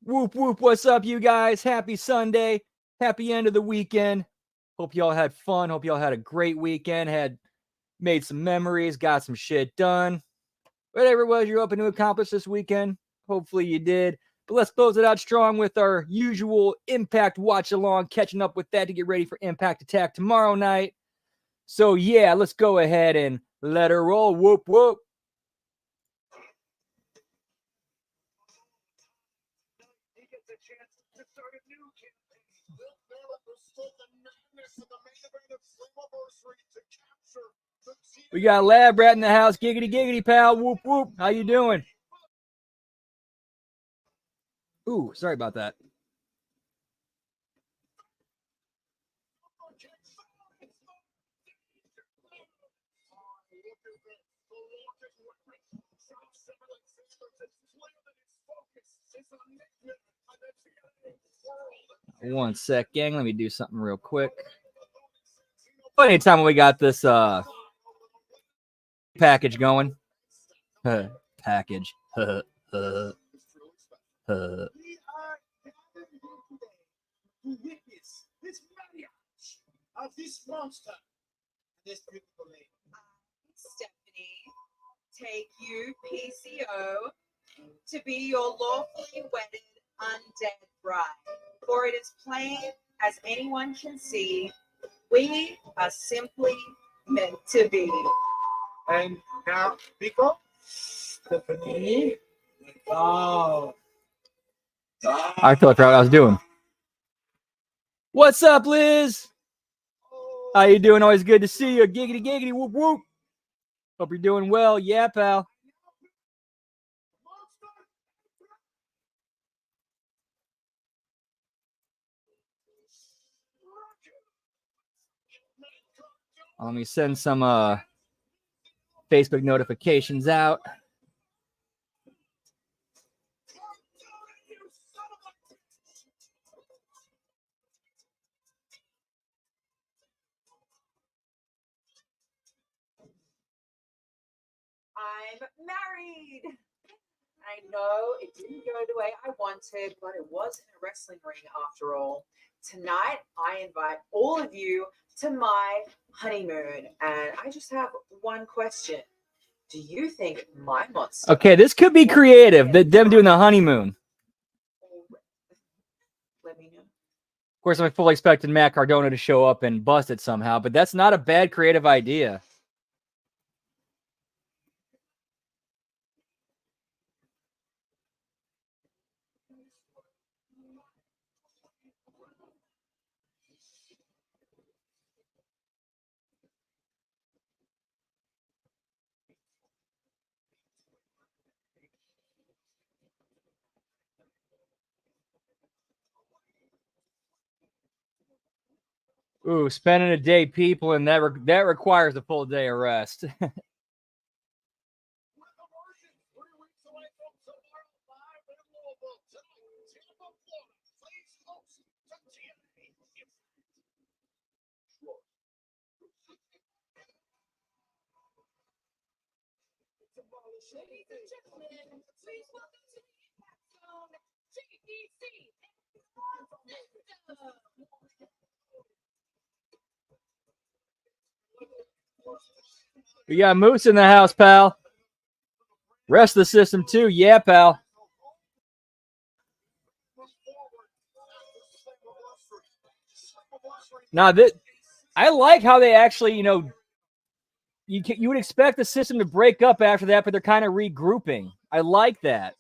Whoop, whoop. What's up, you guys? Happy Sunday. Happy end of the weekend. Hope y'all had fun. Hope y'all had a great weekend. Made some memories, got some shit done. Whatever it was you're hoping to accomplish this weekend, hopefully you did. But let's close it out strong with our usual Impact watch along, catching up with that to get ready for Impact Attack tomorrow night. So yeah, let's go ahead and let her roll. Whoop, whoop. We got Lab Rat in the house. Giggity, giggity, pal. Whoop, whoop. How you doing? Ooh, sorry about that. One sec, gang. Let me do something real quick. Anytime we got this package going. Package. Of this monster, this beautiful lady. Stephanie, take you, PCO, to be your lawfully wedded undead bride. For it is plain as anyone can see, we are simply meant to be. And now, people, Stephanie. Oh. I totally forgot what I was doing. What's up, Liz? How you doing? Always good to see you. Giggity, giggity, whoop, whoop. Hope you're doing well. Yeah, pal. Let me send some Facebook notifications out. I'm married. I know it didn't go the way I wanted, but it was in a wrestling ring after all. Tonight, I invite all of you to my honeymoon, and I just have one question. Do you think my monster... Okay, this could be creative. Them doing the honeymoon. Let me know. Of course, I fully expected Matt Cardona to show up and bust it somehow, but that's not a bad creative idea. Ooh, spending a day people, and that requires a full day of rest. Ladies and gentlemen, please welcome to the Impact Zone, GDC. We got Moose in the house, pal. Rest of the system, too. Yeah, pal. Now, I like how they actually, you would expect the system to break up after that, but they're kind of regrouping. I like that.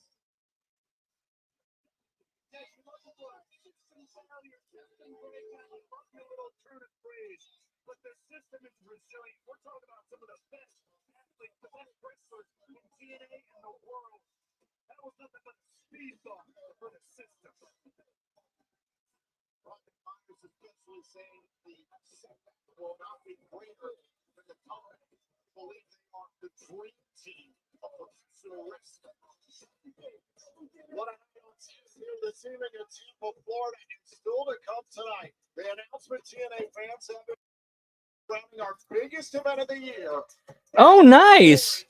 Saying the setback will not be greater than the time. Believe they are the dream team of professional wrestling. What a night here this evening in Tampa, Florida, and still to come tonight. The announcement TNA fans have been crowning our biggest event of the year. Oh, nice.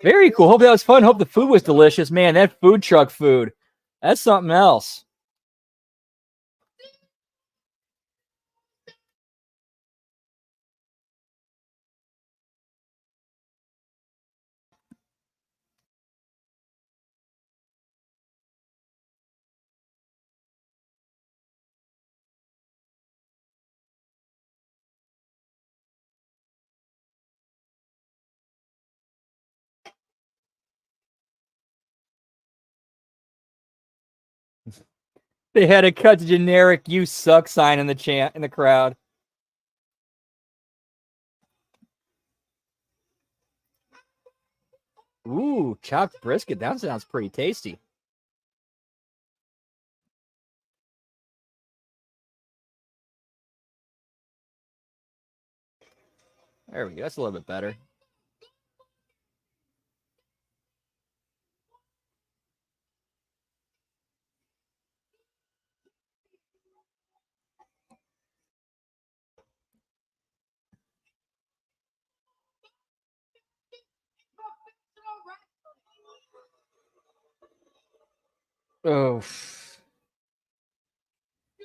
Very cool. Hope that was fun. Hope the food was delicious. Man, that food truck food. That's something else. They had to cut the generic "you suck" sign in the crowd. Ooh, chopped brisket. That sounds pretty tasty. There we go. That's a little bit better. Oh.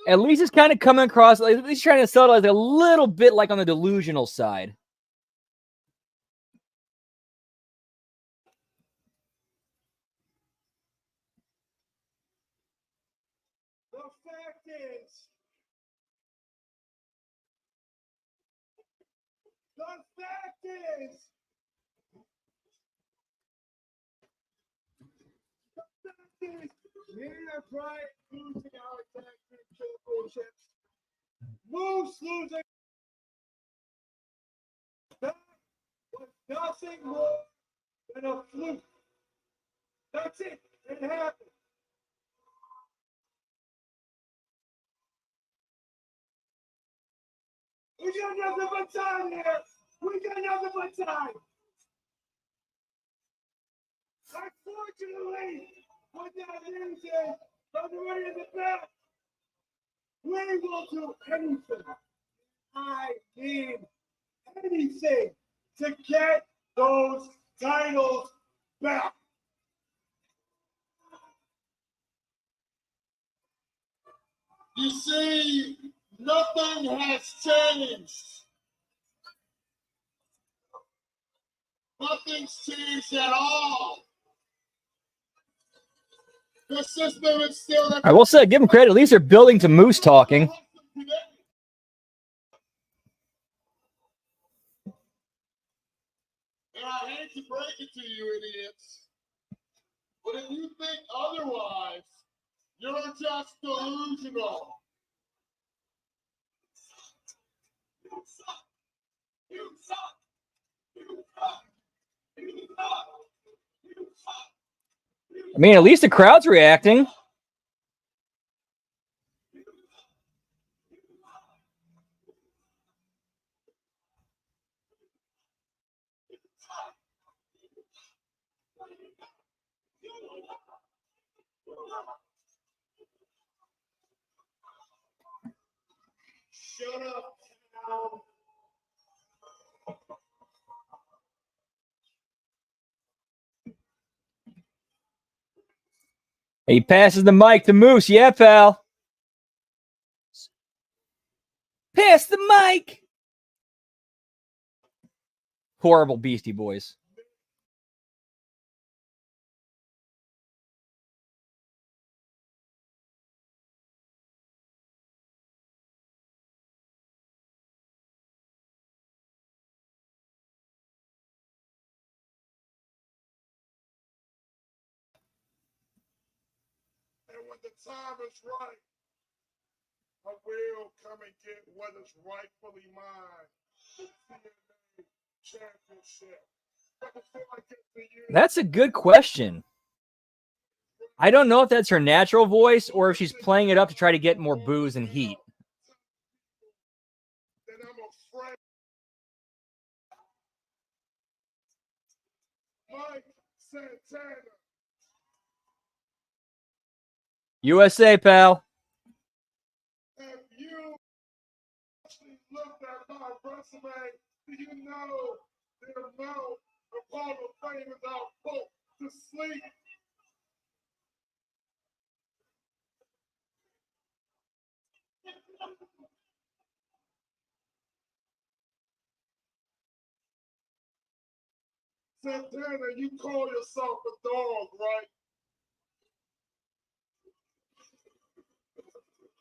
At least it's kind of coming across, like, at least trying to sell it as a little bit like on the delusional side. The fact is, we are trying losing our tag team championships. Moose losing. That was nothing more than a fluke. That's it. It happened. We got nothing but time here. We got nothing but time. Unfortunately, with that music from the way in the back, we will do anything. I mean anything to get those titles back. You see, nothing has changed. Nothing's changed at all. The system is still. I will say, give them credit. At least they're building to Moose talking. And I hate to break it to you idiots, but if you think otherwise, you're just delusional. You suck. You suck. You suck. You suck. You suck. I mean, at least the crowd's reacting. Shut up, Cal. He passes the mic to Moose. Yeah, pal. Pass the mic. Horrible Beastie Boys. And when the time is right, I will come and get what is rightfully mine. The TNA Championship. But before I get to you, That's a good question. I don't know if that's her natural voice or if she's playing it up to try to get more booze and heat. then I'm afraid. Mike Santana. USA, pal. If you actually looked at my resume, do you know the amount of Hall of Famers I'll put to sleep? Santana, you call yourself a dog, right?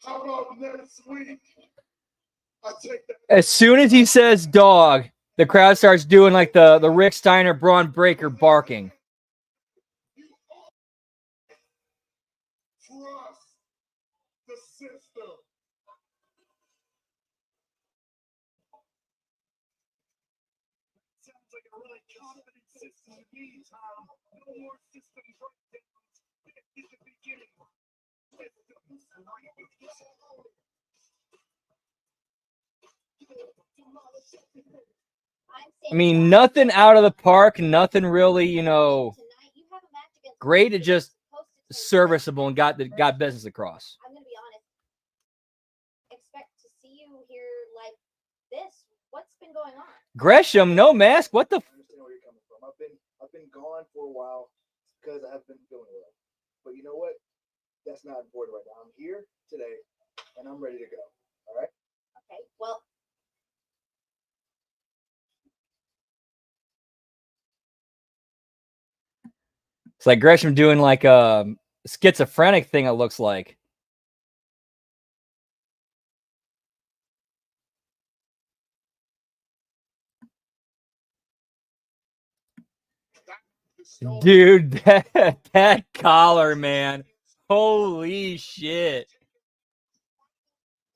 How about next week? I take that. As soon as he says dog, the crowd starts doing like the Rick Steiner Braun Breaker barking. Trust the system. Sounds like a really confident system to me, Tom. No more system breakdowns. This is the beginning. Systems right. I mean, nothing out of the park, nothing really, great. It just serviceable and got business across. I'm gonna be honest. Expect to see you here like this. What's been going on? Gresham, no mask. What the? I understand where you're coming from. I've been gone for a while because I haven't been feeling well. But you know what? That's not important right now. I'm here today and I'm ready to go. All right? Okay, well, It's like Gresham doing like a schizophrenic thing. It looks like. Dude, that collar, man. Holy shit.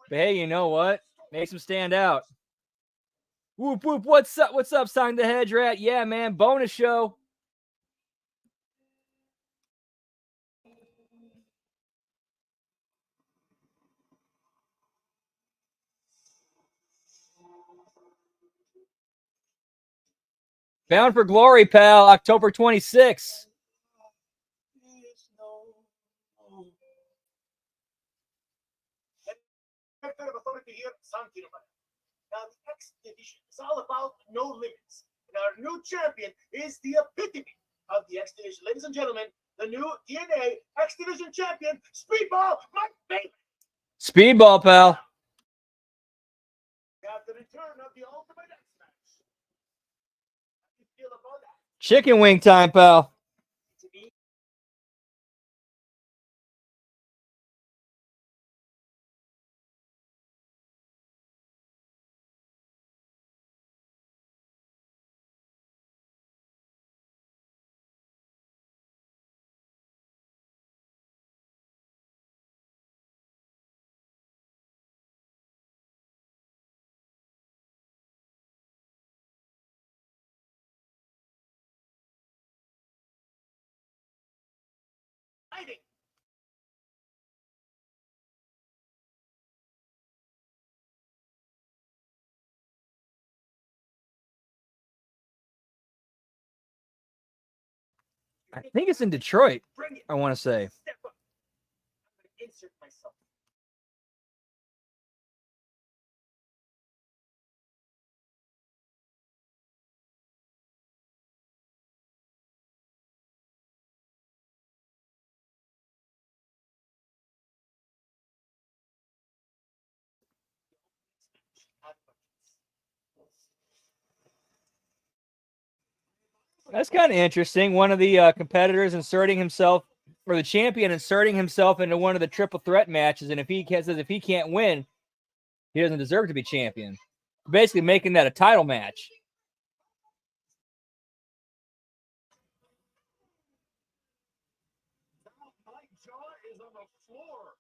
But hey, you know what? Makes him stand out. Whoop, whoop. What's up? What's up, Sign the Hedge Rat? Yeah, man. Bonus show. Bound for Glory, pal. October 26th. Center of authority here, San Tirumala. Now, the X Division is all about no limits. And our new champion is the epitome of the X Division. Ladies and gentlemen, the new DNA X Division champion, Speedball, my favorite. Speedball, pal. We have the return of the Ultimate X Match. How do you feel about that? Chicken wing time, pal. To me, fighting. I think it's in Detroit, Bring it. I want to say. Step up. I'm going to insert myself. That's kind of interesting. One of the competitors inserting himself, or the champion inserting himself into one of the triple threat matches, and if he can't win, he doesn't deserve to be champion. Basically, making that a title match. Now my jaw is on the floor.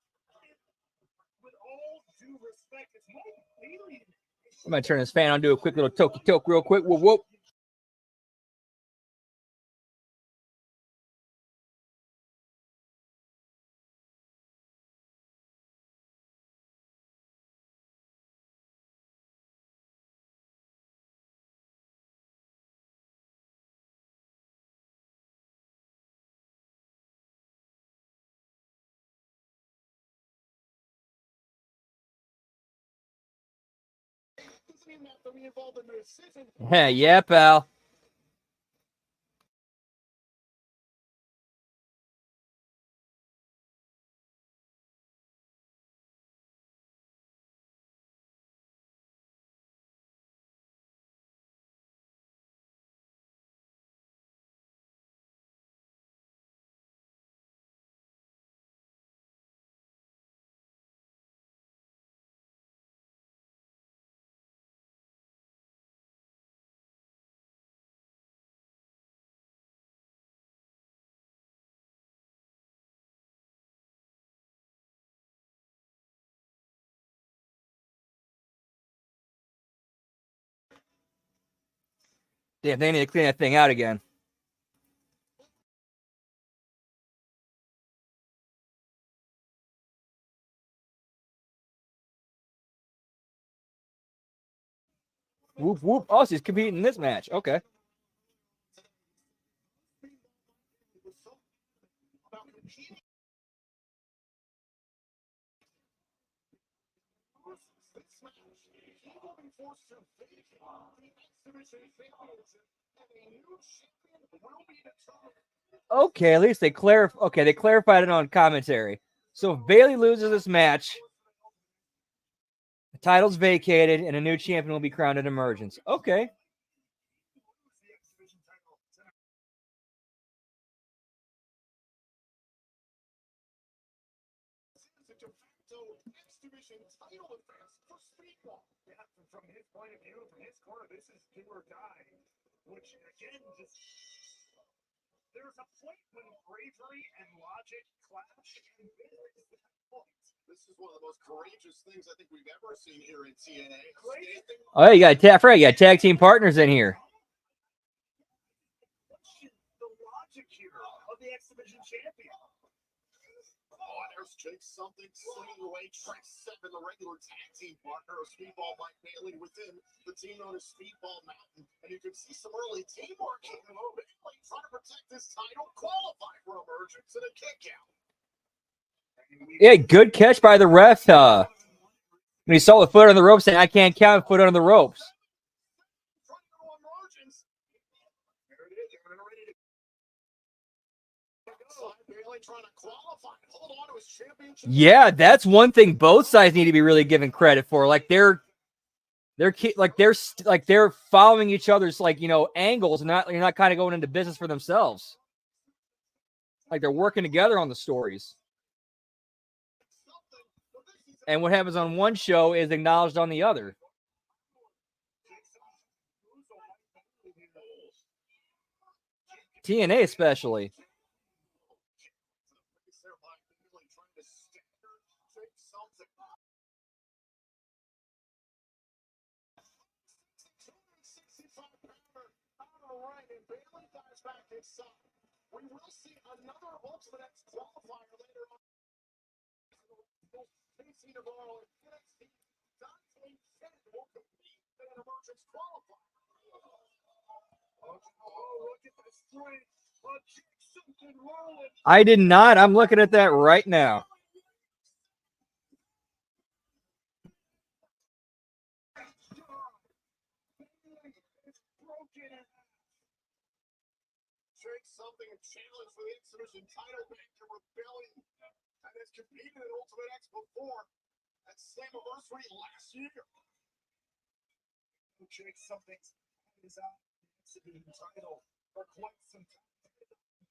With all due respect, it's no alien. I'm gonna turn this fan on, do a quick little toke real quick. Whoop whoop. Doesn't even have to be involved in the decision. Yeah, pal. Damn, they need to clean that thing out again. Whoop, whoop. Oh, so he's competing in this match. Okay. Okay, at least they they clarified it on commentary. So if Bailey loses this match, the title's vacated and a new champion will be crowned at Emergence. Okay. From his point of view, from his corner, this is do or die. Which again, just there's a point when bravery and logic clash, and this is that point. This is one of the most courageous things I think we've ever seen here in TNA. Oh, you got you got tag team partners in here. The logic here of the X Division champion. Oh, and there's Jake something slinging away track 7, the regular tag team partner of Speedball Mike Bailey within the team known as Speedball Mountain. And you can see some early teamwork here. Bailey trying to protect this title, qualify for Emergence and a kick out. Yeah, good catch by the ref. When he saw the foot on the ropes, saying, I can't count foot on the ropes. Yeah, that's one thing both sides need to be really given credit for. Like they're following each other's angles, and you're not kind of going into business for themselves. Like they're working together on the stories. And what happens on one show is acknowledged on the other. TNA especially. We will see another Ultimate X qualifier later on. Facing the ball, NXT, Dante Chen will compete in an Emergence qualifier. Oh, look at the strength of Jackson rolling. I did not. I'm looking at that right now. Something a challenge for the X Division title back to Rebellion and has competed in Ultimate X before at Slammiversary last year. Jake something's is out the title for quite some time.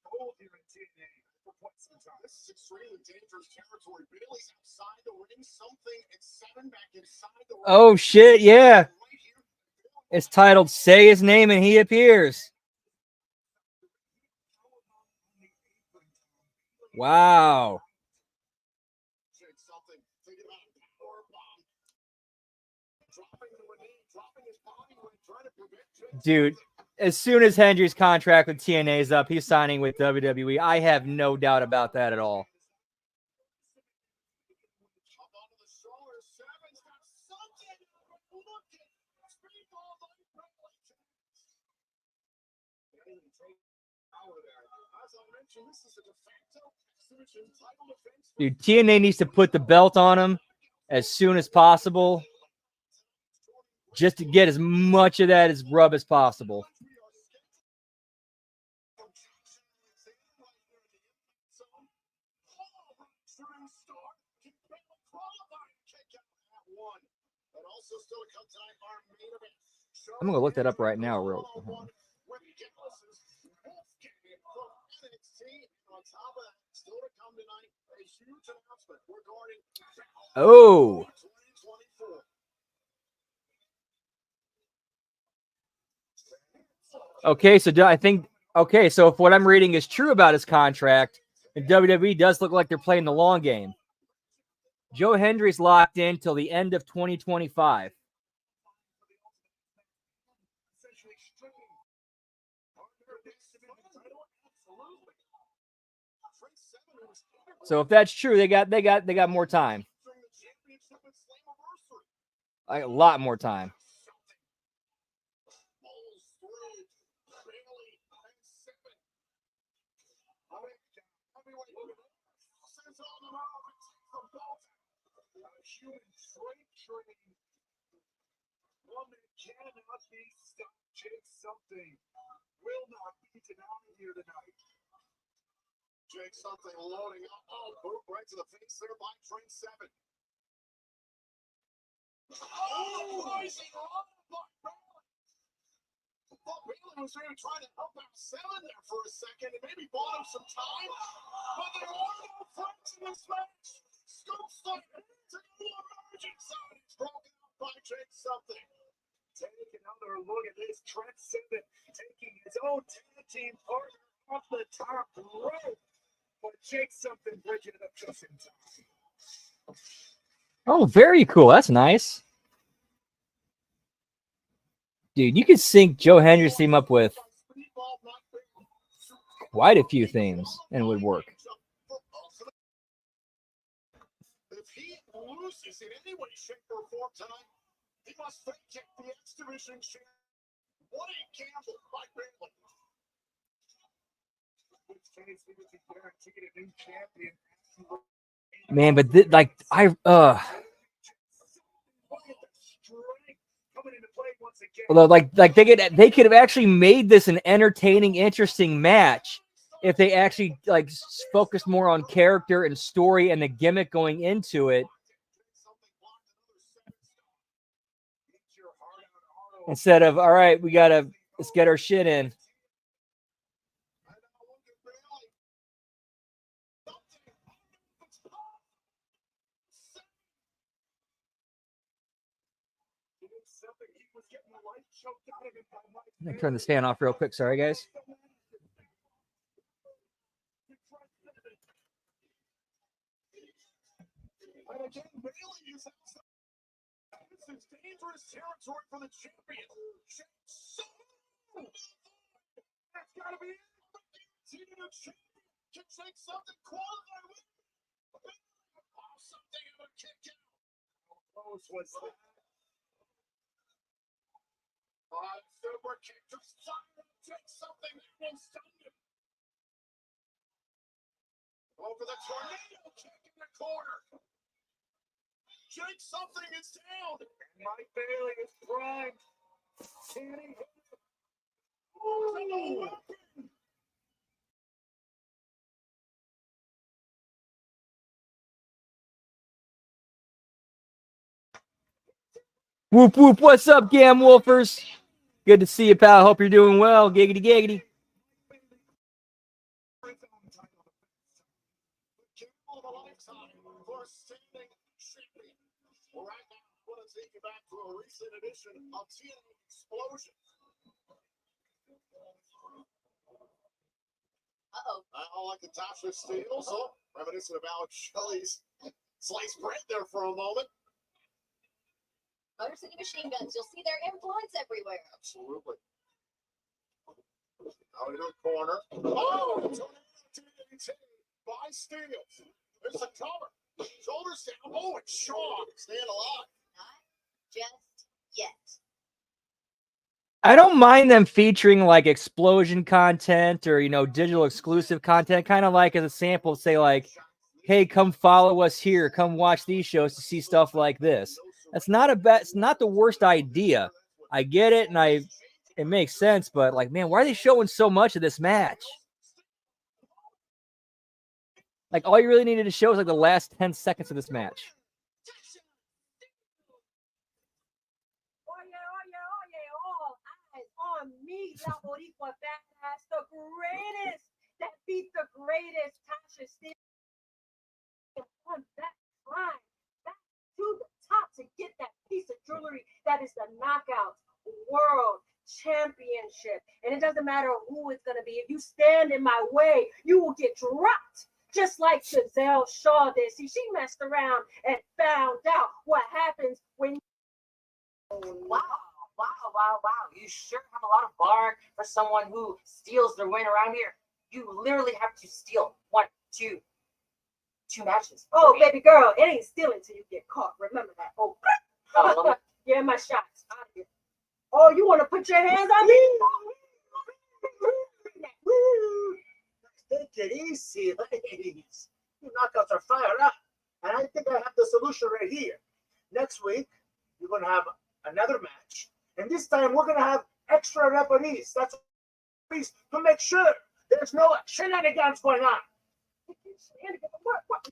Gold here in TNA for quite some time. This is extremely dangerous territory. Bailey's outside the ring, something and 7 back inside the ring. Oh shit, yeah. It's titled Say His Name and He Appears. Wow. Dude, as soon as Hendry's contract with TNA is up, he's signing with WWE. I have no doubt about that at all. Dude, TNA needs to put the belt on him as soon as possible, just to get as much of that as rub as possible. I'm gonna look that up right now, real quick. Oh. Okay, so so if what I'm reading is true about his contract, and WWE does look like they're playing the long game. Joe Hendry's locked in till the end of 2025. So if that's true, they got more time. During the championship and Slammiversary. Like a lot more time. Bulls 3, Bailey and 7. Heavyweight says on the road and takes the belt. A human freight train. One that cannot be stopped. Jake Something will not be denied here tonight. Jake Something loading up. Oh, boot right to the face there by Train 7. Oh, rising on by Bailey. Well, Bailey was really trying to help out 7 there for a second and maybe bought him some time. But there are no friends in this match. Scoop Slater to the emerging side. He's broken up by Jake Something. Take another look at this. Trent Seven taking his own tag team partner off the top rope. But Jake Something bridging it up just in time. Oh, very cool. That's nice. Dude, you could sync Joe Hendry's theme up with quite a few themes and it would work. If he loses in any way, shape, or form tonight, he must fake kick the X Division champ. What a gamble by Bailey. Which case he would be guaranteed a new champion. Man, but although like they could have actually made this an entertaining, interesting match if they actually like focused more on character and story and the gimmick going into it. Instead of, all right, let's get our shit in. I'm gonna turn this fan off real quick. Sorry, guys. And again, Bailey is this is dangerous territory for the champion. That's gotta be it. The champion can take something qualified. Something of a kick out. How close was that? Super kick to take something that will stun him. Over the tornado kick in the corner. Jake Something is down. And Mike Bailey is primed. Can he hit him? Oh! Whoop whoop! What's up, Gam Wolfers? Good to see you, pal. Hope you're doing well. Giggity giggity. Right now, I want to take you back to a recent edition of TNA Explosion. I like the Tasha Steele, so reminiscent about Shelley's sliced bread there for a moment. Motor City Machine Guns. You'll see their influence everywhere. Absolutely. Out in the corner. Oh! By Steele. There's a cover. Shoulders down. Oh, it's Shaw. Staying alive. Not just yet. I don't mind them featuring like explosion content or, digital exclusive content, kind of like as a sample, say like, hey, come follow us here. Come watch these shows to see stuff like this. That's not it's not the worst idea. I get it. And it makes sense, but like, man, why are they showing so much of this match? Like all you really needed to show is like the last 10 seconds of this match. On me, La Boricua Badass, the greatest that beat the greatest. Tasha Steele on that climb back to the top to get that piece of jewelry that is the Knockout World Championship. And it doesn't matter who it's going to be. If you stand in my way, you will get dropped. Just like Giselle Shaw did. See, she messed around and found out what happens when. Wow. You sure have a lot of bark for someone who steals their win around here. You literally have to steal 1, 2, 2 matches. Oh, baby girl, it ain't stealing till you get caught. Remember that. Oh, yeah, my shots. Out of here. Oh, you want to put your hands on me? Take it easy, ladies. You knockouts are fired up. And I think I have the solution right here. Next week, you're going to have another match. And this time, we're going to have extra referees. That's to make sure there's no shenanigans going on. What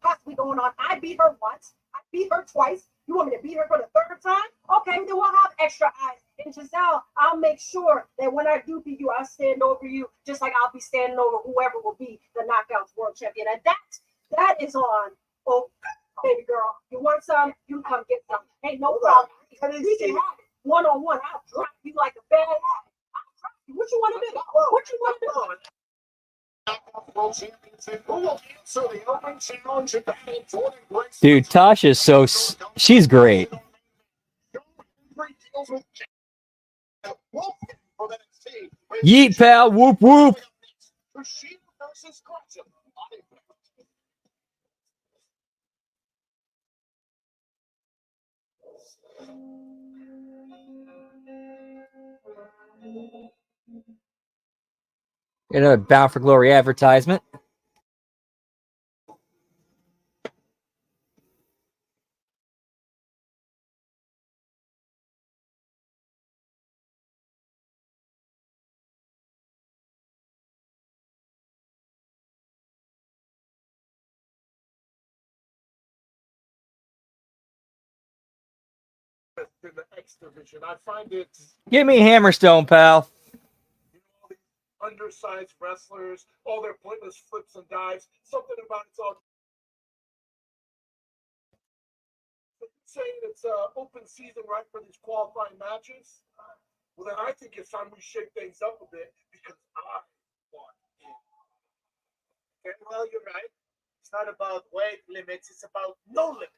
possibly going on? I beat her once. I beat her twice. You want me to beat her for the 3rd time? Okay, then we'll have extra eyes. And Giselle, I'll make sure that when I do beat you, I'll stand over you, just like I'll be standing over whoever will be the Knockouts World Champion. And that is on. Oh, baby girl, you want some? You come get some. Ain't no problem. We can have it one-on-one. I'll drop you like a bad habit. I'll drop you. What you want to do? What you want to do? Dude, Tasha's she's great. Yeet, pal. Whoop, whoop. Another Bound for Glory advertisement. In the X division, I find it. Give me Hammerstone, pal. All these undersized wrestlers, all their pointless flips and dives. Something about it's all. Saying it's open season right for these qualifying matches. Well, then I think it's time we shake things up a bit because I want in. Okay, well, you're right. It's not about weight limits, it's about no limits.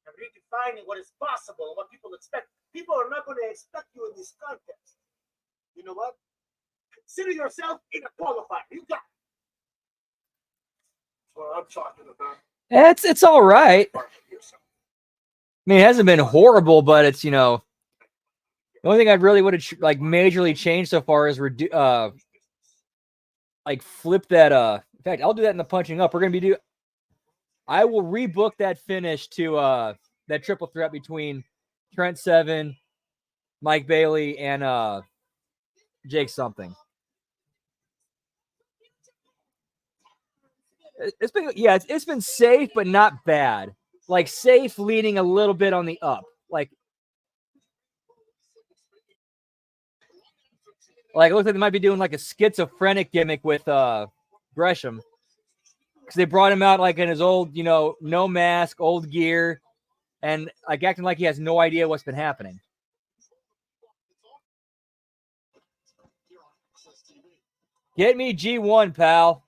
And redefining what is possible and what people expect. People are not going to expect you in this contest. You know what? Consider yourself in a qualifier. You got it. That's what I'm talking about. It's all right. I mean, it hasn't been horrible, but it's, the only thing I really would have majorly changed so far is flip that. In fact, I'll do that in the punching up. We're gonna I will rebook that finish to that triple threat between Trent Seven, Mike Bailey, and Jake something. It's been safe but not bad. Like safe, leaning a little bit on the up. Like it looks like they might be doing like a schizophrenic gimmick with Gresham. Because they brought him out like in his old, no mask, old gear, and like acting like he has no idea what's been happening. Get me G1, pal.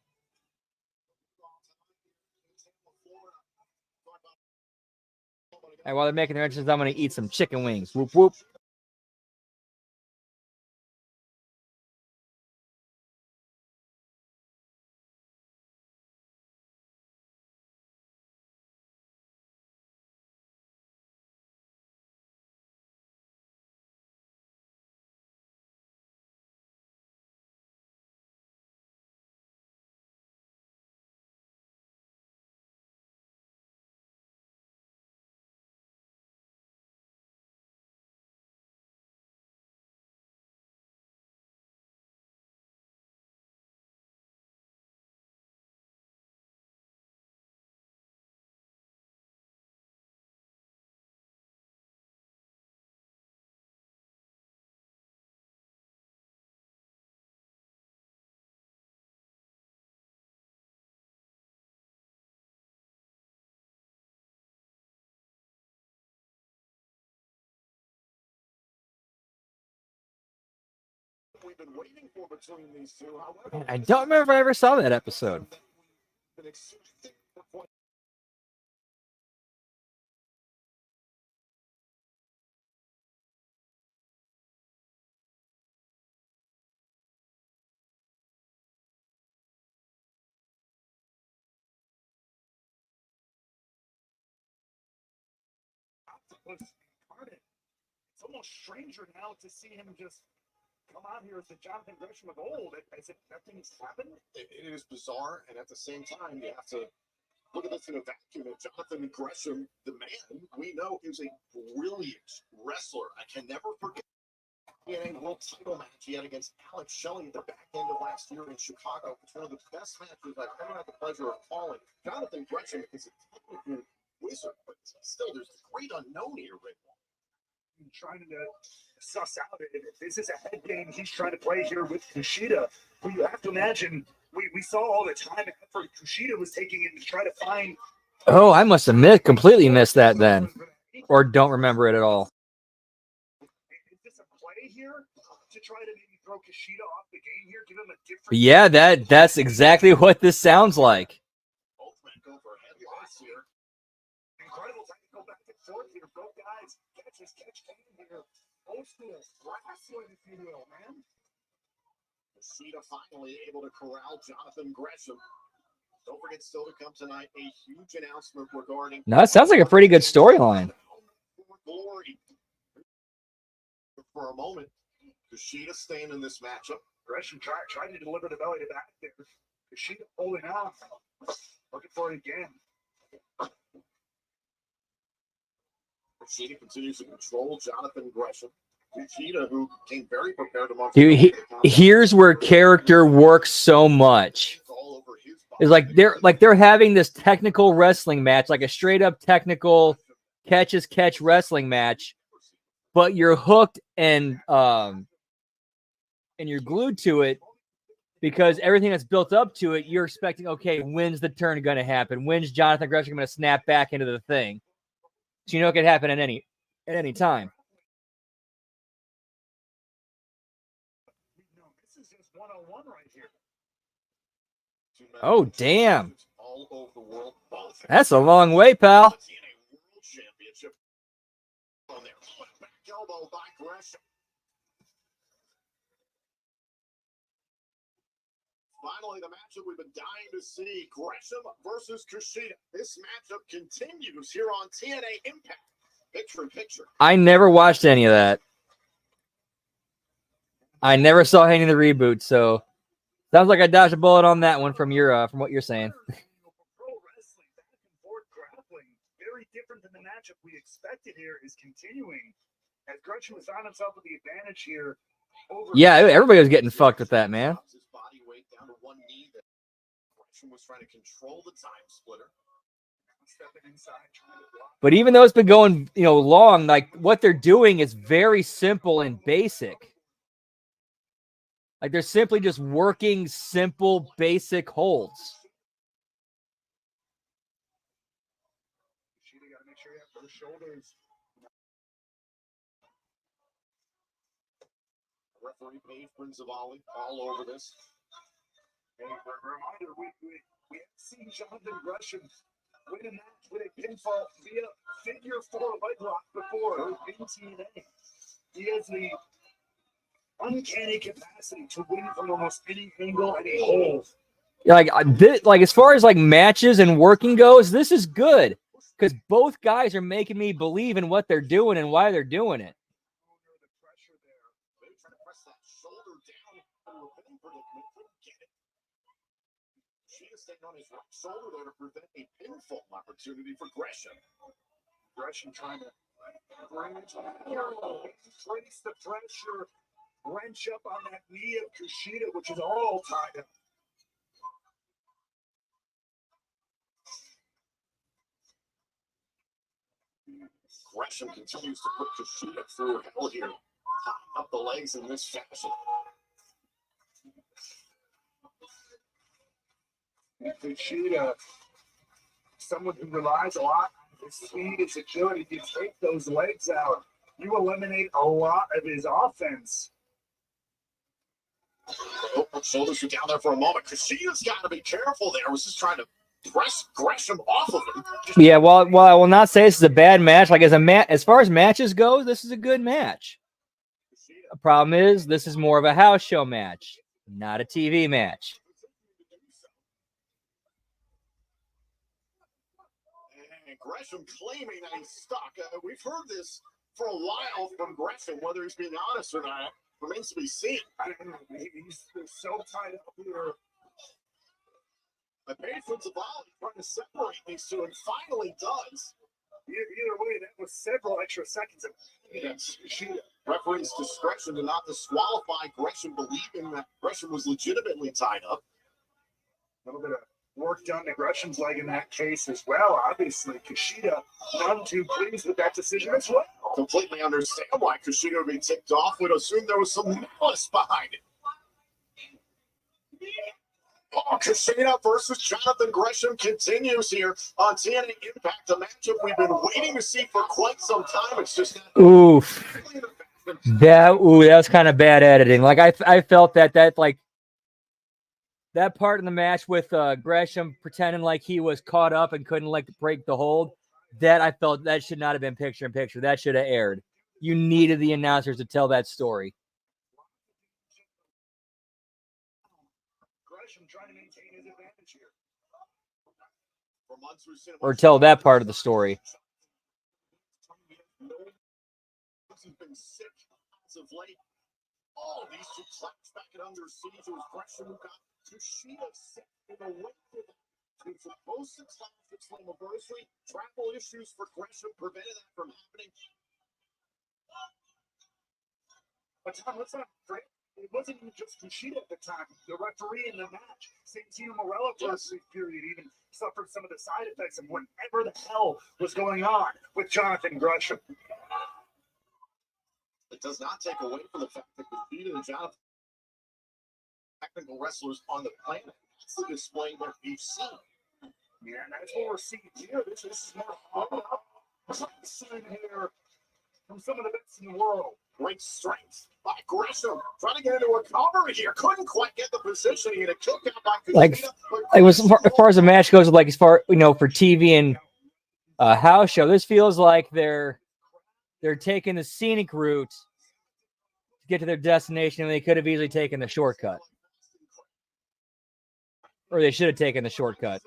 And while they're making their entrance, I'm going to eat some chicken wings. Whoop, whoop. We've been waiting for between these two. However, I don't remember if I ever saw that episode. was incarnate. It's almost stranger now to see him just come out here as the Jonathan Gresham of old, as if nothing's happened. It is bizarre, and at the same time, you have to look at this in a vacuum. And Jonathan Gresham, the man we know, is a brilliant wrestler. I can never forget the TNA World Title match he had against Alex Shelley at the back end of last year in Chicago. It's one of the best matches I've ever had the pleasure of calling. Jonathan Gresham is a technical wizard, but still, there's a great unknown here, Rick. I'm trying to suss out if this is a head game he's trying to play here with Kushida, who you have to imagine we saw all the time and effort Kushida was taking in to try to find. Oh, I must have completely missed that then, or don't remember it at all. Is this a play here to try to maybe throw Kushida off the game here, give him a different? Yeah, that's exactly what this sounds like. Both men go for headlocks here. Incredible time to go back and forth here. Both guys catch here. Old school wrestling, if you will, man. Kushida finally able to corral Jonathan Gresham. Don't forget, still to come tonight, a huge announcement regarding. No, that sounds like a pretty good storyline. Glory. For a moment, Kushida staying in this matchup. Gresham tried to deliver the belly to back there. Kushida holding off. Looking for it again. Kushida continues to control Jonathan Gresham. Kushida, who came very prepared amongst. Here's where character works so much. It's like they're having this technical wrestling match, like a straight up technical catch as catch wrestling match, but you're hooked and you're glued to it because everything that's built up to it, you're expecting, okay, when's the turn going to happen? When's Jonathan Gresham going to snap back into the thing? So you know it could happen at any time. This is just 101 right here. Oh, damn. All over the world, both. That's a long way, pal. TNA World Championship on there. Back elbow by Gresham. Finally, the matchup we've been dying to see, Gresham versus Kushida. This matchup continues here on TNA Impact. Picture in picture. I never watched any of that. I never saw any of the reboots, so sounds like I dodged a bullet on that one from what you're saying. Pro wrestling, back and forth grappling, very different than the matchup we expected here is continuing. As Gresham has found himself with the advantage here. Yeah, everybody was getting fucked with that, man. His body weight down to one knee. Gresham was trying to control the time splitter. Stepping inside, trying to block. But even though it's been going, long, like what they're doing is very simple and basic. Like they're simply just working simple, basic holds. Kushida got to make sure you have those shoulders. Referee Paige Prinzavali all over this. Hey, reminder, we have seen Jonathan Gresham win a match with a pinfall via figure 4 leg lock before in TNA. He has the uncanny capacity to win from almost any angle, any hold. Like as far as like matches and working goes, this is good because both guys are making me believe in what they're doing and why they're doing it. The pressure there. They were trying to press that shoulder down under a pin predicament. Couldn't get it. She is staying on his right shoulder there to prevent a pinfall opportunity for Gresham. Gresham trying to bring it to trace the pressure, wrench up on that knee of Kushida, which is all tied up. Gresham continues to put Kushida through hell here. Tying up the legs in this fashion. Kushida, someone who relies a lot on his speed, his agility. You take those legs out, you eliminate a lot of his offense. Shoulders are down there for a moment. Kushida's got to be careful there. Was just trying to press Gresham off of him. Yeah, well, I will not say this is a bad match. Like as far as matches go, this is a good match. The problem is this is more of a house show match, not a TV match. And Gresham claiming that he's stuck. We've heard this for a while from Gresham. Whether he's being honest or not remains to be seen. I don't know. He's so tied up here. The Patriots of volley trying to separate these two and finally does. Either way, that was several extra seconds of Yes. Referee's discretion to not disqualify Gresham, believing that Gresham was legitimately tied up. a little bit of work done to Gresham's leg in that case as well. Obviously, Kushida none too pleased with that decision as well. Completely understand why Kushida would be ticked off. Would assume there was some malice behind it. Oh, Kushida versus Jonathan Gresham continues here on TNA Impact, a matchup we've been waiting to see for quite some time. It's just Oof. That was kind of bad editing. Like I felt that like that part in the match with Gresham pretending like he was caught up and couldn't like break the hold. That I felt that should not have been picture in picture. That should have aired. You needed the announcers to tell that story. Gresham trying to maintain his advantage here. Or tell that part of the story. He's been sick as of late. Oh, these two claps back at under siege. It was Gresham who got Kushida sick in the weight of it. It's supposed to clash its anniversary. Travel issues for Gresham prevented that from happening. But Tom, let's not forget, it wasn't even just Kushida at the time. The referee in the match, Santino Morello, for a brief period, even suffered some of the side effects of whatever the hell was going on with Jonathan Gresham. It does not take away from the fact that Kushida and Jonathan technical wrestlers on the planet. That's the display that we've seen. Yeah, and that's what we're seeing here. This is more hard up. Sign here from some of the best in the world. Great strength by Gresham. Trying to get into a cover here. Couldn't quite get the positioning and a kick out by Kushida. Like, it was as far as the match goes, like as far for TV and house show, this feels like they're taking the scenic route to get to their destination, and they could have easily taken the shortcut. Or they should have taken the shortcut.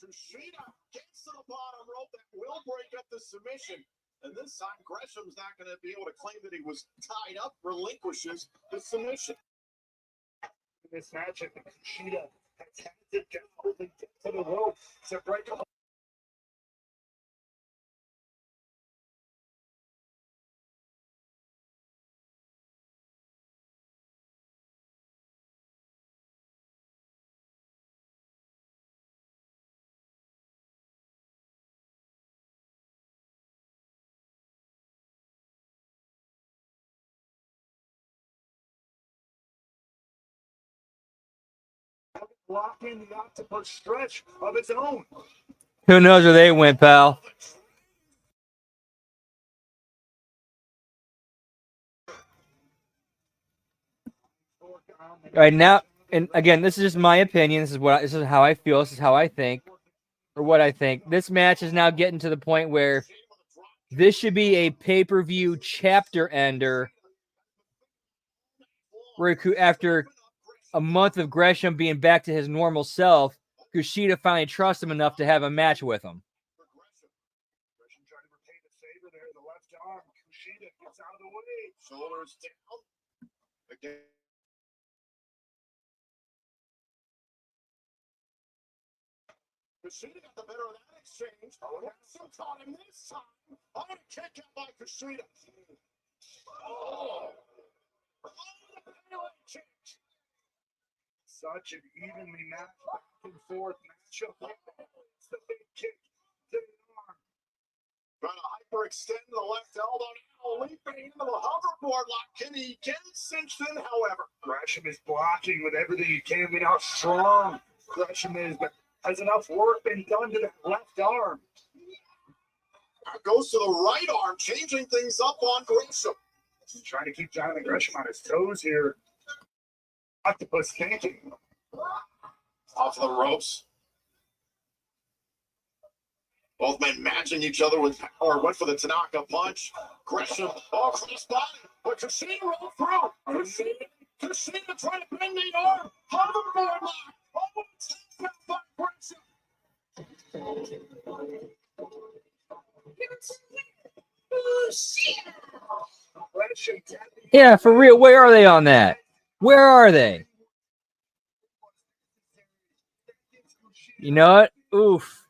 Kushida gets to the bottom rope that will break up the submission. And this time, Gresham's not going to be able to claim that he was tied up, relinquishes the submission. In this match, I think Kushida has had to go and get to the rope to break up. Lock in the octopus stretch of its own. Who knows where they went, pal? All right, now, and again, this is just my opinion. This is how I feel. This is how I think, or what I think. This match is now getting to the point where this should be a pay-per-view chapter ender. Where after a month of Gresham being back to his normal self, Kushida finally trusts him enough to have a match with him. Gresham trying to repay the favor there. The left arm. Kushida gets out of the way. Shoulders down. Again. Kushida got the better of that exchange. Gresham caught him this time. On a kick out by Kushida. Oh. Such an evenly matched back and forth matchup. It's the big kick to the arm. Trying to hyperextend the left elbow now, leaping into the hoverboard lock. Can he get it cinched in, however? Gresham is blocking with everything he can. We know how strong Gresham is, but has enough work been done to the left arm? Goes to the right arm, changing things up on Gresham. He's trying to keep Jonathan Gresham on his toes here. Octopus thinking. Off the ropes. Both men matching each other with power. Went for the Tanaka punch. Gresham, cross body. But Kushida rolled through. Kushida trying to bend the arm. Hoverboard lock. Oh, it's by Gresham. Yeah, for real. Where are they on that? Where are they? You know what? Oof.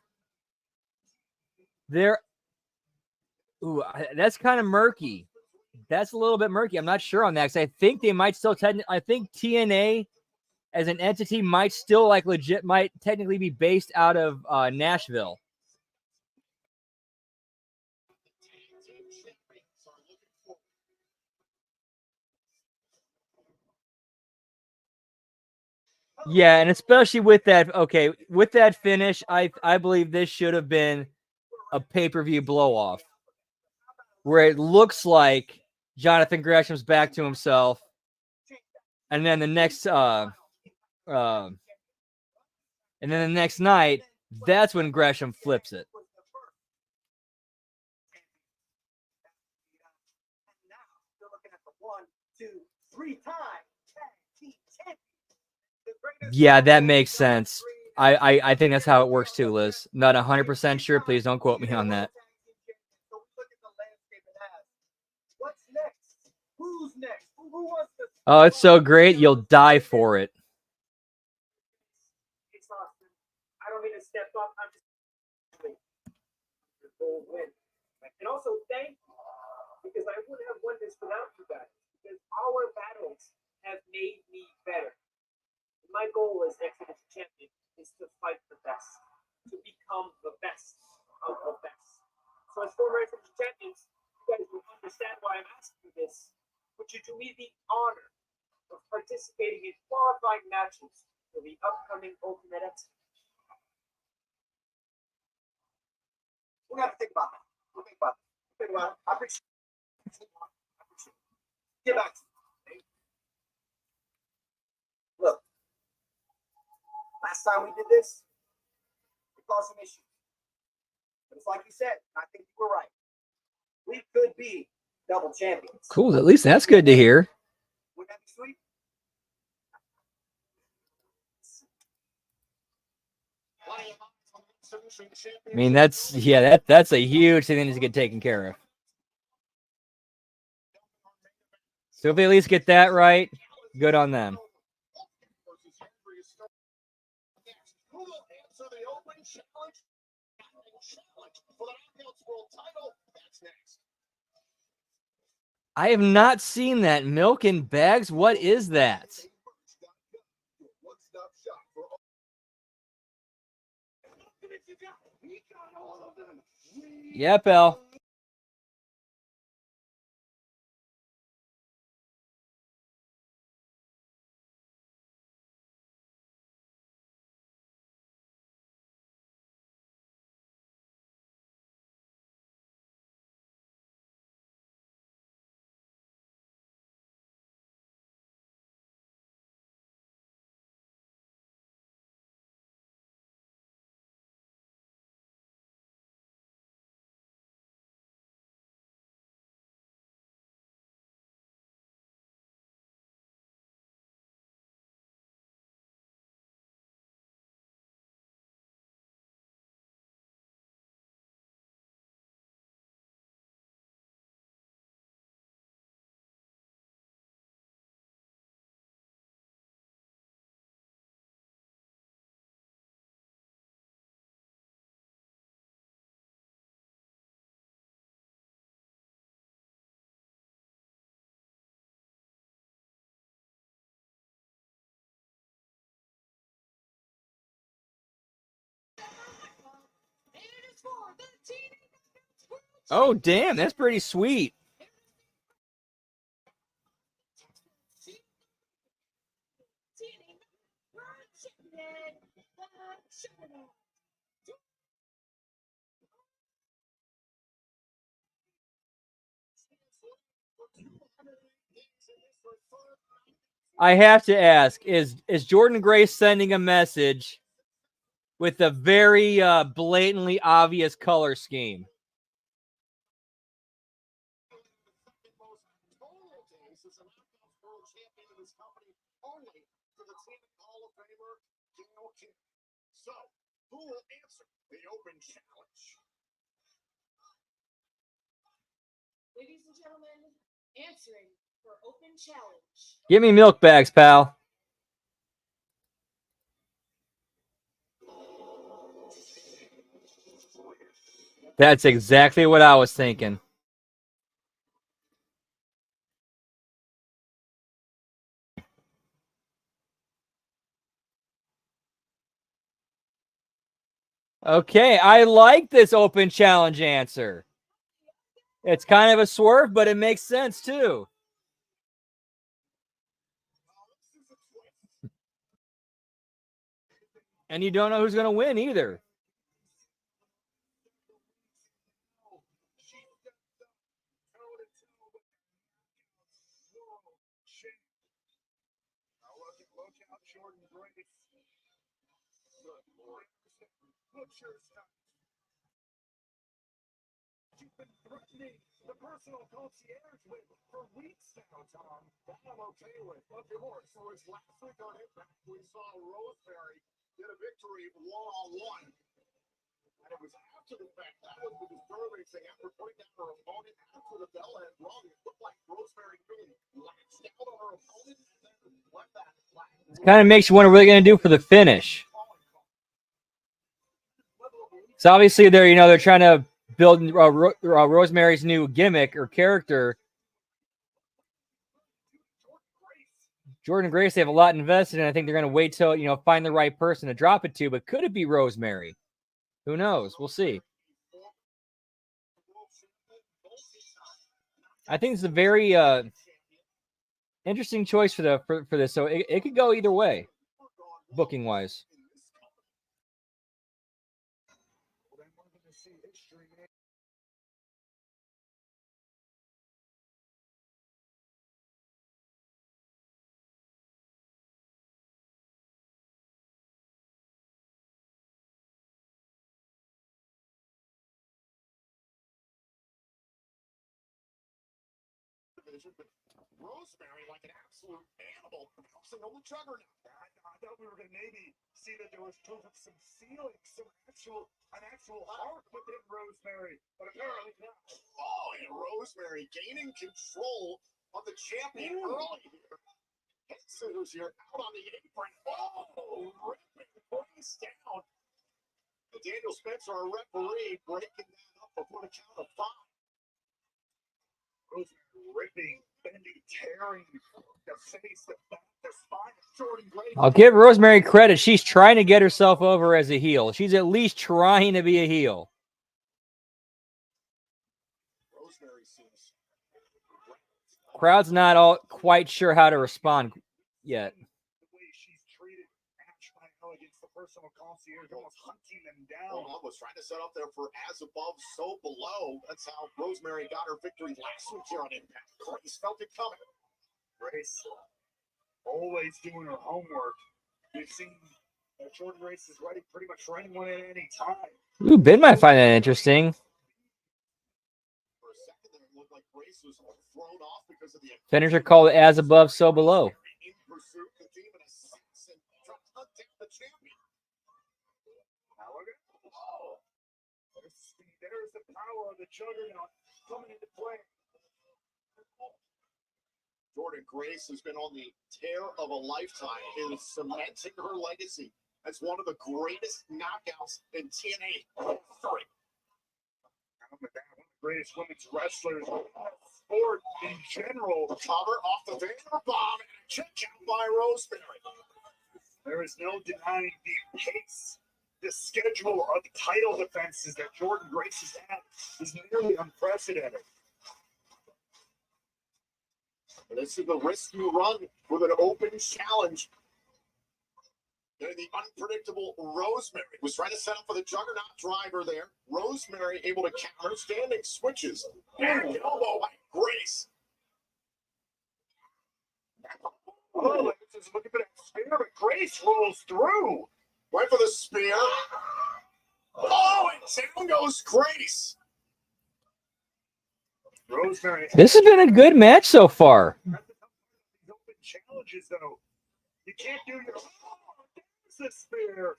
They're. Ooh, that's kind of murky. That's a little bit murky. I'm not sure on that because I think they might still I think TNA as an entity might still might technically be based out of Nashville. Yeah, and especially with that, with that finish, I believe this should have been a pay-per-view blow-off where it looks like Jonathan Gresham's back to himself, and then the next night, that's when Gresham flips it. Yeah, that makes sense. I think that's how it works too, Liz. Not 100% sure. Please don't quote me on that. What's next? Who's next? Who wants to? Oh, it's so great. You'll die for it. Exhausted. I don't mean to step up. I'm just win. And also thank you because I wouldn't have won this without you guys. Because our battles have made me better. My goal as Exodus champion is to fight the best, to become the best of the best. So as former Exodus champions, you guys will understand why I'm asking you this. Would you do me the honor of participating in qualifying matches for the upcoming Ultimate X? We're gonna have to think about that. We'll think about it. Think about it. I appreciate it. Get back to me. Look, last time we did this, we caused some issues. But it's like you said, I think you were right. We could be double champions. Cool. At least that's good to hear. Wouldn't that be sweet? I mean, that's a huge thing that needs to get taken care of. So if they at least get that right, good on them. I have not seen that. Milk and bags. What is that? Yep, Al. Oh, damn. That's pretty sweet. I have to ask, is Jordan Grace sending a message with a very blatantly obvious color scheme? Who will answer the open challenge? Ladies and gentlemen, answering for open challenge. Give me milk bags, pal. That's exactly what I was thinking. Okay, I like this open challenge answer. It's kind of a swerve, but it makes sense too. And you don't know who's going to win either. Look out, Jordan Grace. Butcher's time. You've been threatening the personal concierge with for weeks now, Tom. That I'm okay with. Okay, more. So it's last week on Impact, we saw Rosemary get a victory one-on-one. And it was after the fact. That was the disturbing thing. After putting down her opponent after the bell had rung, it looked like Rosemary really latched out on her opponent and then let that flat. Kind of makes you wonder what they're going to do for the finish. So obviously they're trying to build Rosemary's new gimmick or character. Jordan Grace, they have a lot invested in. I think they're going to wait till, find the right person to drop it to. But could it be Rosemary? Who knows? We'll see. I think it's a very interesting choice for this. So it could go either way, booking wise. But Rosemary, like an absolute animal, bouncing on the juggernaut. I thought we were going to maybe see that there was proof of some ceiling, an actual heart within Rosemary, but apparently not. Oh, and Rosemary gaining control of the champion early here. Head scissors here out on the apron. Oh, ripping Grace down. And Daniel Spencer, our referee, breaking that up before the count of 5. Rosemary ripping, bending, tearing the face, the back, the spine of Jordan Grace. I'll give Rosemary credit. She's trying to get herself over as a heel. She's at least trying to be a heel. Rosemary seems Crowd's not all quite sure how to respond yet. The way she's treated Ash by against the personal concierge, almost hunting them down. Well, was trying to set up there for as above, so below. That's how Rosemary got her victory last week here on Impact. Grace felt it coming. Grace always doing her homework. We've seen that Jordan Grace is ready, pretty much running one at any time. Ooh, Ben might find that interesting. For a second there, it looked like Grace was thrown off because of the Finisher called as above, so below. in pursuit, the demon assassin trying to hunt down the champion. Now look at there's the power of the juggernaut coming into play. Jordan Grace has been on the tear of a lifetime. It is cementing her legacy as one of the greatest knockouts in TNA history. One of the greatest women's wrestlers in sport in general. Cover off the Vader bomb and a kick out by Rosemary. There is no denying the pace, the schedule of title defenses that Jordan Grace has had is nearly unprecedented. This is the risk you run with an open challenge. And the unpredictable Rosemary was trying to set up for the juggernaut driver there. Rosemary able to counter, standing switches. Back elbow by Grace. Oh, just looking for that spear, but Grace rolls through. Went for the spear. Oh, and down goes Grace. Rosemary. This has been a good match so far. These open challenges, though. You can't do your. Oh, there's the spear.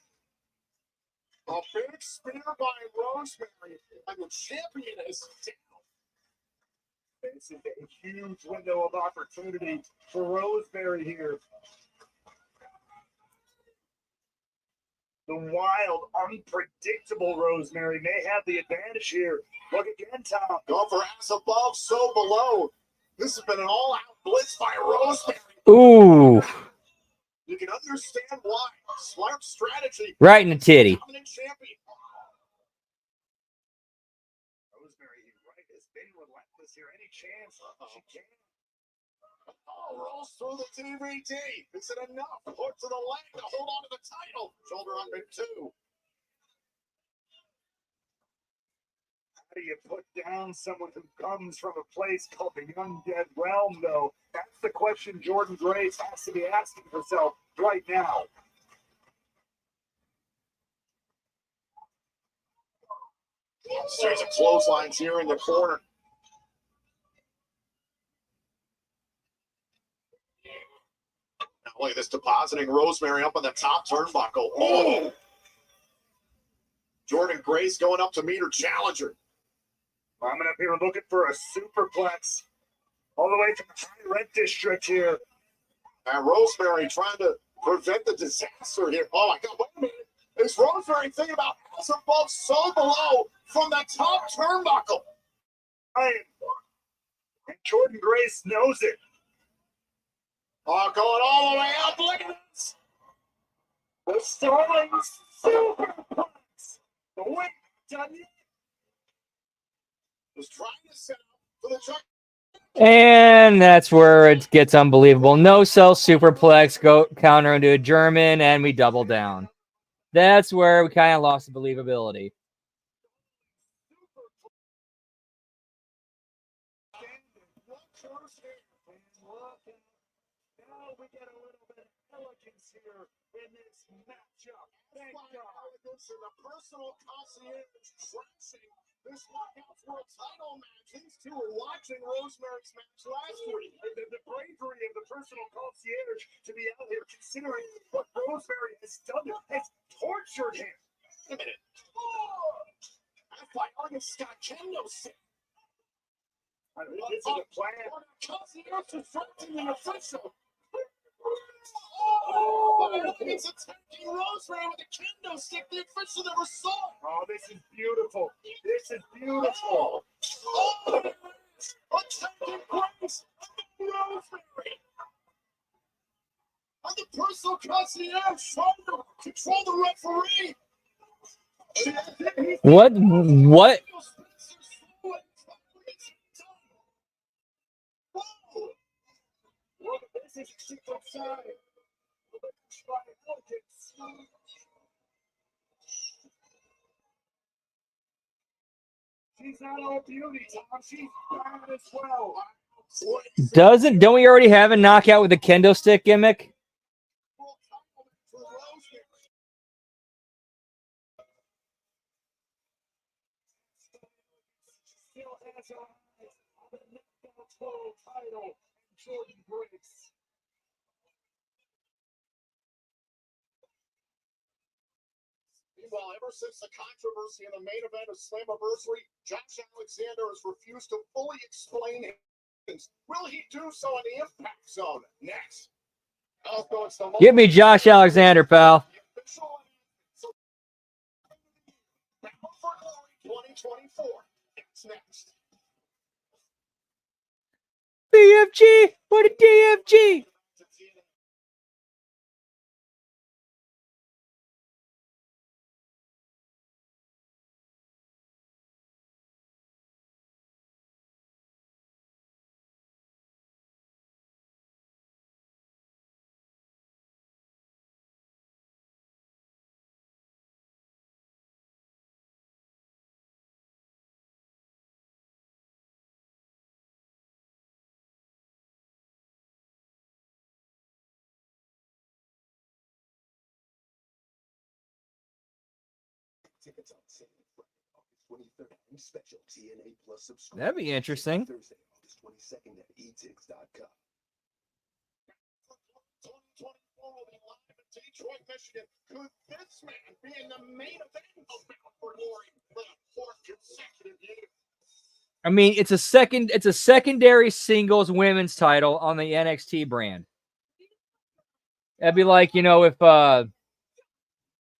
A big spear by Rosemary, and the champion is down. This is a huge window of opportunity for Rosemary here. The wild, unpredictable Rosemary may have the advantage here. Look again, Tom. Go for as above, so below. This has been an all-out blitz by Rosemary. Ooh, You can understand why. Smart strategy. right in the titty. Dominant champion. Rosemary, right, has been relentless here. Any chance she can. Oh, rolls through the TVT. Is it enough? Hook to the leg to hold on to the title. Shoulder up in two. How do you put down someone who comes from a place called the Undead Realm, though? That's the question Jordan Grace has to be asking herself right now. Series of clotheslines here in the corner. Now look at this, depositing Rosemary up on the top turnbuckle. Oh! Jordan Grace going up to meet her challenger. Climbing up here looking for a superplex. All the way from the high red district here. And Rosemary trying to prevent the disaster here. Oh my God, wait a minute. Is Rosemary thinking about as above, so below from the top turnbuckle? And Jordan Grace knows it. Oh, going all the way up. Look at this. The Starling superplex. The win done it. Was trying to set up for the check. And that's where it gets unbelievable. No cell superplex, go counter into a German, and we double down. That's where we kind of lost the believability. Now we get a little bit of elegance here in this matchup. Thank God. This is a personal concierge trashing this Knockouts World title match. These two were watching Rosemary's match last week. The bravery of the personal concierge to be out here considering what Rosemary has done, has tortured him. Wait a minute. That's why August Scott Kendo said. This is a plan. Concierge distracting the official. Oh, it's attacking Rosemary with a kendo stick. The official never saw it. Oh, this is beautiful. This is beautiful. Oh, attacking Grace and Rosemary. And the personal concierge trying to control the referee. What? Well, this is secret side. She's not all beauty, Tom. She's bad as well. Don't we already have a knockout with a kendo stick gimmick? Still has her eyes on the Knockouts World title, Jordan Grace. Meanwhile, ever since the controversy in the main event of Slammiversary, Josh Alexander has refused to fully explain things. Will he do so in the Impact Zone next? Also, it's the Give me Josh Alexander, pal. The official Battle for Glory 2024. It's next. DFG! What a DFG! Tickets on sale Friday, August 23rd. And special TNA Plus subscription. That'd be interesting. Thursday, August 22nd at etix.com. 2024 will be live and Detroit, Michigan. Could this man be in the main event of Bound for Glory for the fourth consecutive year? I mean, it's a secondary singles women's title on the NXT brand. That'd be like, you know, if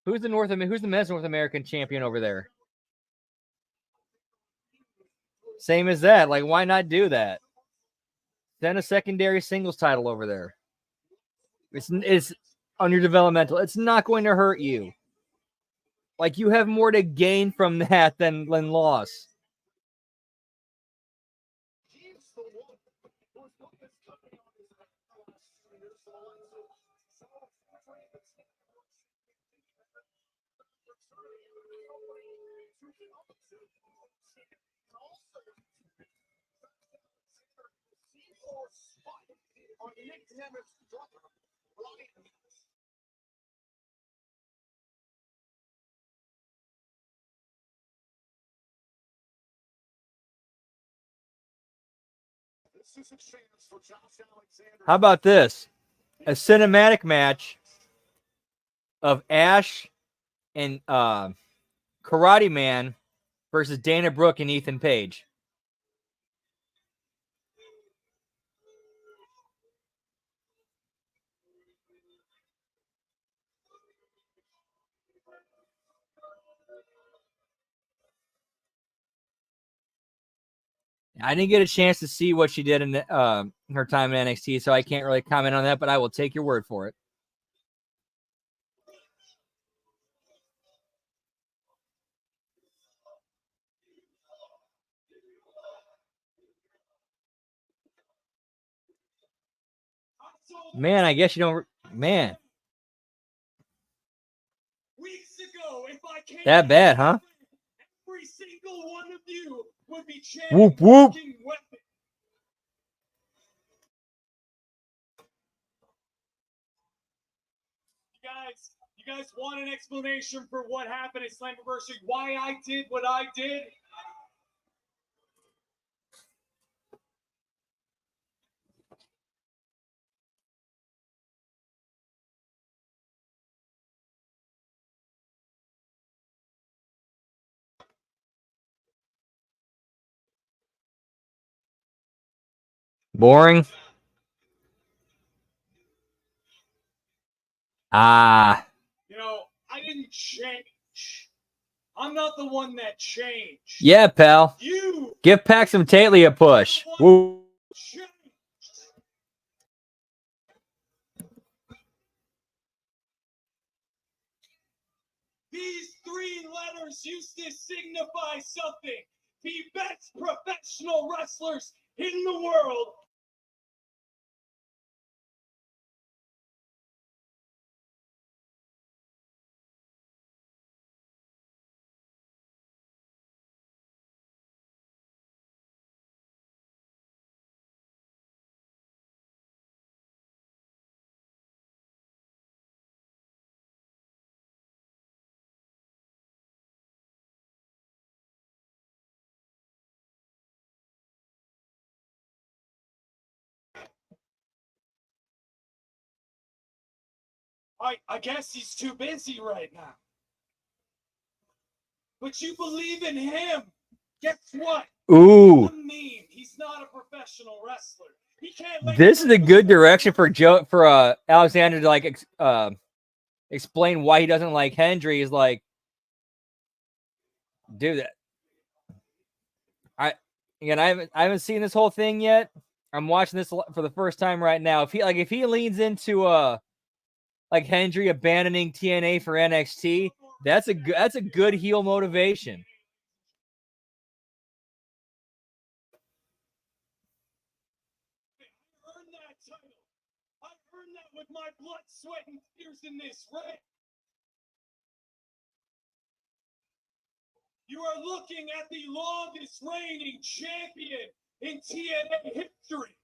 who's the men's North American champion over there? Same as that. Like, why not do that? Send a secondary singles title over there. It's on your developmental. It's not going to hurt you. Like, you have more to gain from that than loss. How about this? A cinematic match of Ash and Karate Man versus Dana Brooke and Ethan Page. I didn't get a chance to see what she did in her time in NXT, so I can't really comment on that, but I will take your word for it. Man, I guess you don't. Man. Weeks ago, if I came That bad, huh? every single one of you would be Whoop, whoop. weapon. You guys want an explanation for what happened at Slammiversary? Why I did what I did? Boring. You know, I didn't change. I'm not the one that changed. Yeah, pal. You Give Paxton Tatley a push. Woo. changed. These three letters used to signify something. The best professional wrestlers in the world. I guess he's too busy right now. But you believe in him. Guess what? Ooh. He's a meme. He's not a professional wrestler. He can't let This is a good direction for Joe. Alexander to like explain why he doesn't like Hendry. Is like, dude, I haven't seen this whole thing yet. I'm watching this for the first time right now. If he leans into like Hendry abandoning TNA for NXT, that's a good heel motivation. I earned that title. I earned that with my blood, sweat, and tears in this ring. You are looking at the longest reigning champion in TNA history.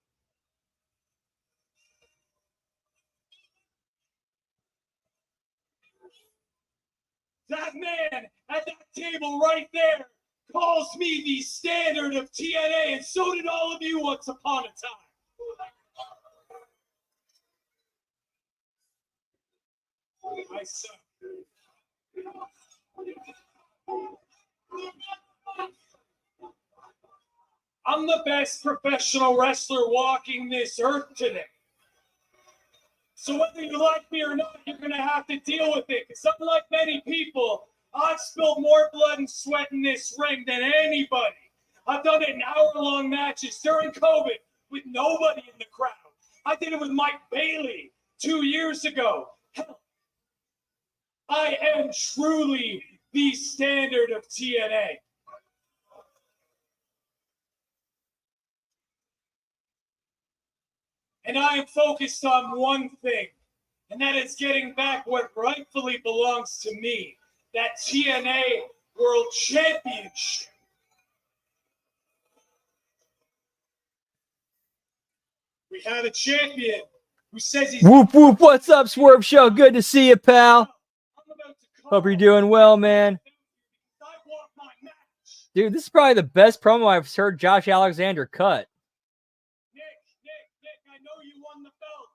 That man at that table right there calls me the standard of TNA, and so did all of you once upon a time. I suck. I'm the best professional wrestler walking this earth today. So whether you like me or not, you're gonna have to deal with it. Because unlike many people, I've spilled more blood and sweat in this ring than anybody. I've done it in hour-long matches during COVID with nobody in the crowd. I did it with Mike Bailey 2 years ago. Hell, I am truly the standard of TNA. And I am focused on one thing, and that is getting back what rightfully belongs to me, that TNA World Championship. We have a champion who says he's... Whoop, whoop. What's up, Swerve Show? Good to see you, pal. I'm about to call Hope you're doing well, man. I want my match. Dude, this is probably the best promo I've heard Josh Alexander cut. Nick, I know you won the belt.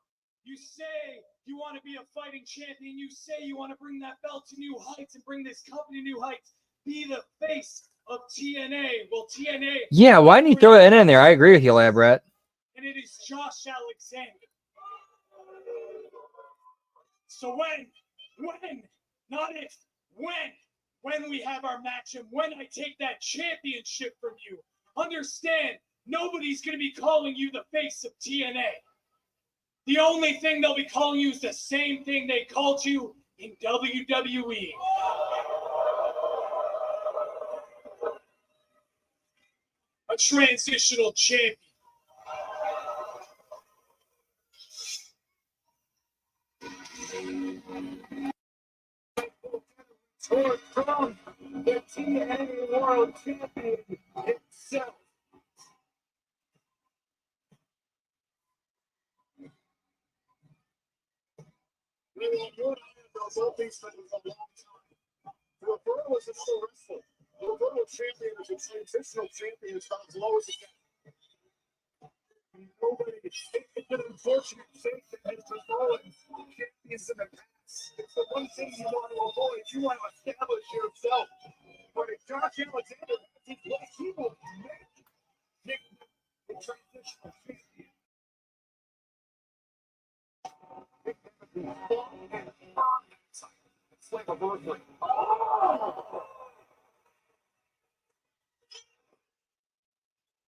You say you want to be a fighting champion. You say you want to bring that belt to new heights and bring this company to new heights. Be the face of TNA. Well, TNA... Yeah, why didn't you throw that in there? I agree with you, Labrat. And it is Josh Alexander. So when, not if, when we have our match and when I take that championship from you, understand, nobody's going to be calling you the face of TNA. The only thing they'll be calling you is the same thing they called you in WWE. A transitional champion. From the TNA World Champion himself. Both these things a long time. Roberto was a still wrestler. The Roberto champion is a transitional champion. It's about as low as it gets. Nobody, it's an unfortunate thing that Mr. Rollins champions in the past. It's the one thing you want to avoid. You want to establish yourself. But if Josh Alexander, he will make the transitional champion. It's like a birthday.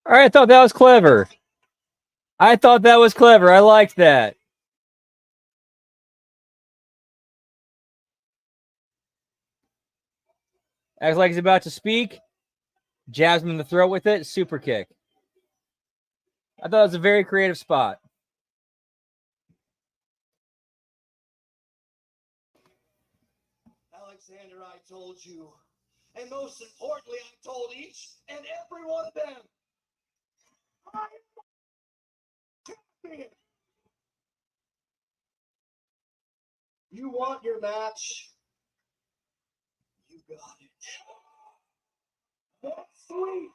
All right, I thought that was clever. I liked that. Acts like he's about to speak. Jabs him in the throat with it. Super kick. I thought it was a very creative spot. Alexander, I told you. And most importantly, I told each and every one of them. I'm champion. You want your match? You got it. Next week,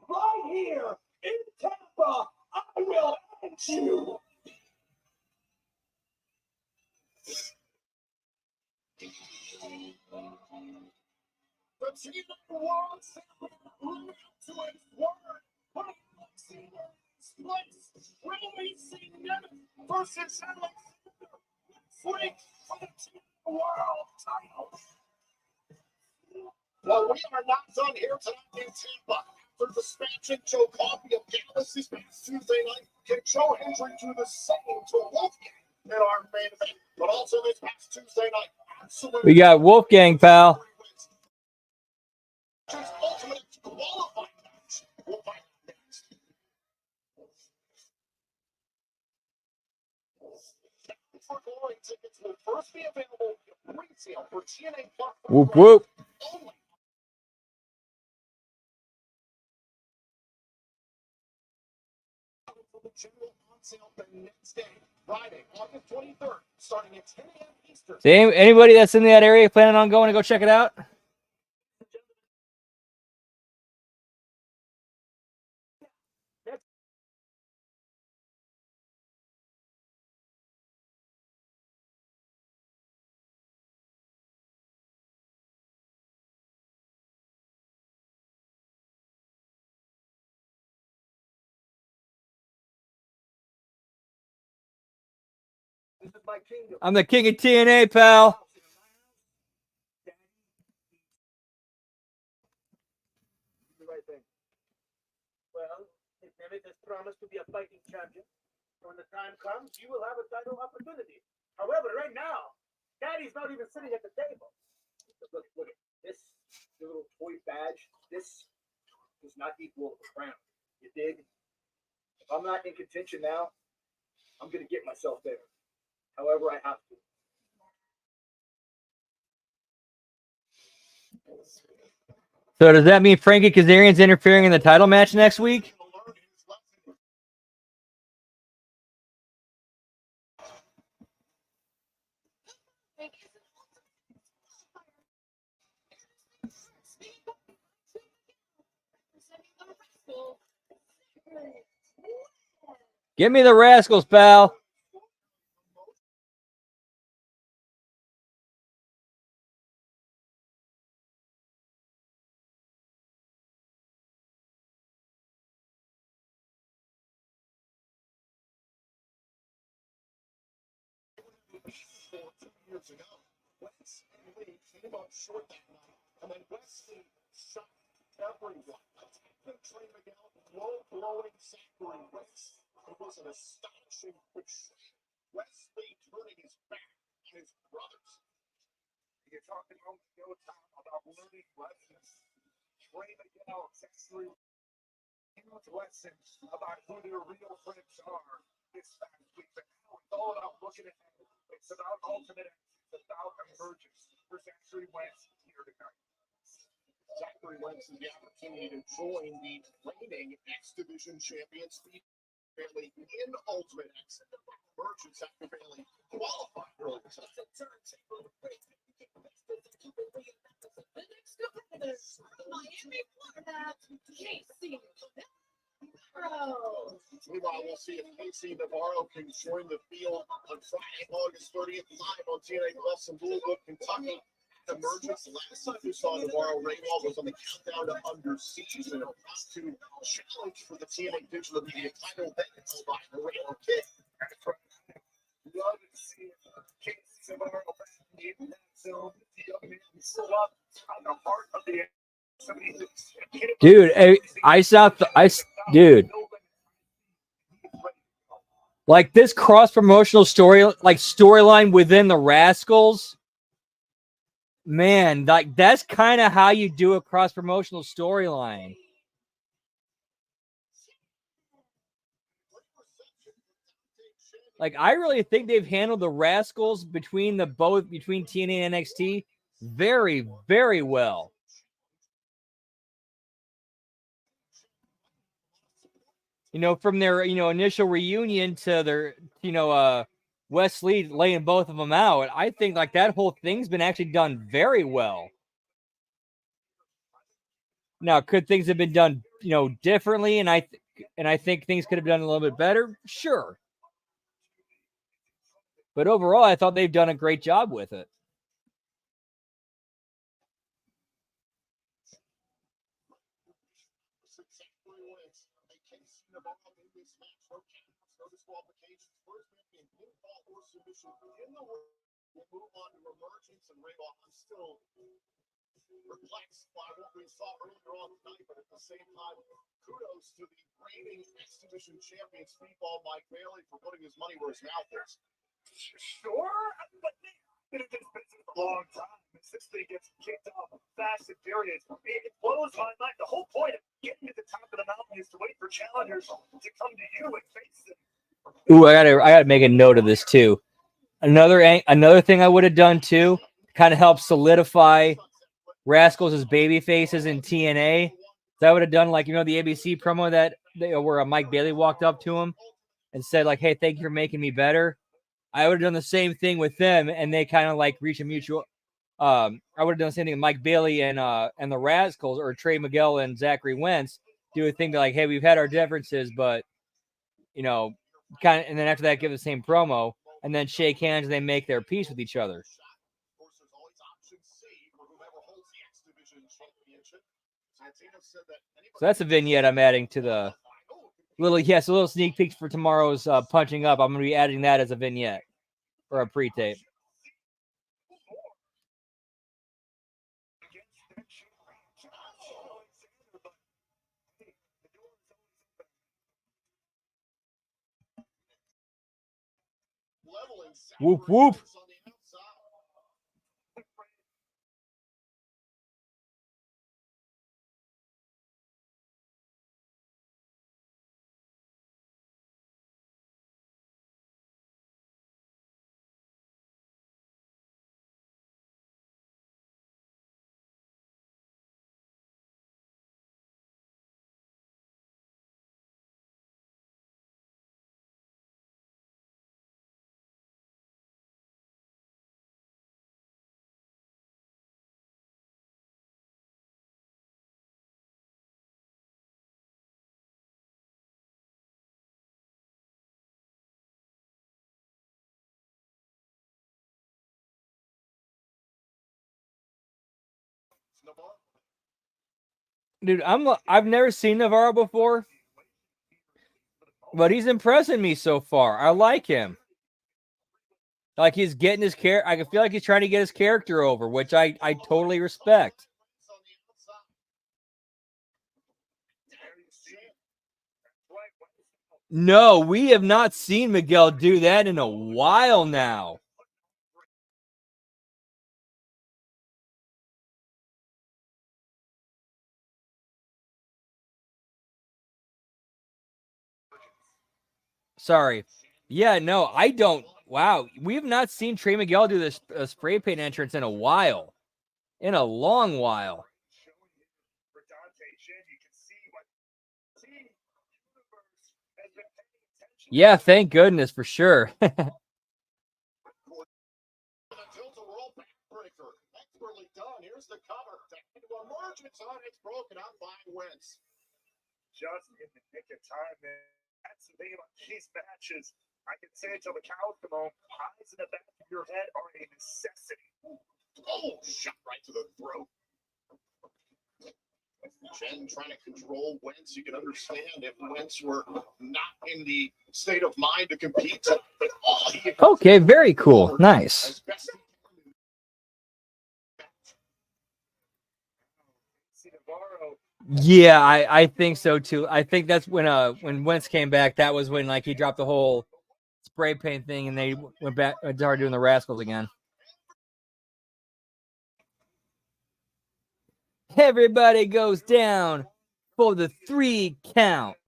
right here in Tampa, I will end you. The team of the world lived up to its word. But place will we see Nemeth versus Alexander next week for the team of the world title. Well, we are not done here tonight in Tampa. For dispatching Joe Coffey of Dallas this past Tuesday night, can Joe Hendry do the same to Wolfgang in our main event? But also this past Tuesday night, absolutely. We got Wolfgang, pal. Ultimate qualifying match. We'll find out next. For Glory tickets will first be available in retail for TNA Plus. Whoop, whoop. Only. For the general on sale the next day, Friday, August 23rd, starting at 10 a.m. Eastern. So anybody that's in that area planning on going to go check it out? my kingdom. I'm the king of TNA, pal. The right thing. Well, if Emmett has promised to be a fighting champion, when the time comes, you will have a title opportunity. However, right now, Daddy's not even sitting at the table. Look at this little toy badge. This does not equal the crown. You dig? If I'm not in contention now, I'm gonna get myself there. However, I have to. So does that mean Frankie Kazarian's interfering in the title match next week? Give me the Rascals, pal. Years ago, Wes and Lee came up short that night, and then Wesley shot everyone. And Trey Miguel blowing Zachary Wentz. It was an astonishing betrayal. Wesley turning his back on his brothers. You're talking on the time about learning lessons. Trey Miguel, Zachary, huge lessons about who their real friends are this past week. But now it's all about looking ahead. It's about ultimate action. It's about emergence for Zachary Wentz here tonight. Zachary Wentz has the opportunity to join the reigning X Division champions, Steve Bailey, in Ultimate X. Emergence Zachary Bailey qualified earlier. Meanwhile, we'll see if Casey Navarro can join the field on Friday, August 30th, live on TNA Plus in Louisville, Kentucky. Emergence. Last time we saw Navarro, Raywall was on the countdown to Under Siege and about to challenge for the TNA Digital Media title. Then it's by the Raywall Kid. Love to see Casey Navarro back in that zone. The young man still up on the heart of the Dude, dude. Like this cross-promotional storyline within the Rascals, man, like that's kind of how you do a cross-promotional storyline. Like I really think they've handled the Rascals between TNA and NXT very, very well. You know, from their, initial reunion to their, Wesley laying both of them out. I think like that whole thing's been actually done very well. Now, could things have been done, differently? And I think things could have been done a little bit better. Sure. But overall, I thought they've done a great job with it. In the world, we'll move on to Emergence and Raywall. I'm still perplexed by what we saw earlier on tonight, but at the same time, kudos to the reigning X Division champion, Speedball Mike Bailey, for putting his money where his mouth is. Sure, but they've been in this business for a long time. This thing gets kicked off fast and furious. It blows my mind. The whole point of getting to the top of the mountain is to wait for challengers to come to you and face them. Ooh, I gotta make a note of this too. Another thing I would have done too, kind of help solidify Rascals as baby faces in TNA. So I would have done like the ABC promo where Mike Bailey walked up to him and said like, "Hey, thank you for making me better." I would have done the same thing with them, and they kind of like reach a mutual. I would have done the same thing with Mike Bailey and the Rascals, or Trey Miguel and Zachary Wentz do a thing to like, "Hey, we've had our differences, but kind of," and then after that, give the same promo. And then shake hands and they make their peace with each other. So that's a vignette I'm adding to the a little sneak peek for tomorrow's Punching Up. I'm going to be adding that as a vignette or a pre-tape. Whoop whoop. Dude, I've never seen Navarro before, but he's impressing me so far. I like him. Like he's getting his character. I can feel like he's trying to get his character over, which I totally respect. No, we have not seen Miguel do that in a while now. Sorry. Yeah, no, I don't. Wow, we have not seen Trey Miguel do this spray paint entrance in a while. In a long while. Yeah, thank goodness for sure. Expertly done. Here's the cover. Emergence on it's broken up by Wentz. Just in the nick of time, man. That's the thing about these matches. I can say it till the cows come home. Eyes in the back of your head are a necessity. Oh, shot right to the throat. Jen trying to control Wentz. You can understand if Wentz were not in the state of mind to compete. But okay, very cool. Nice. Yeah, I think so too. I think that's when Wentz came back, that was when like he dropped the whole spray paint thing and they went back and started doing the Rascals again. Everybody goes down for the 3 count.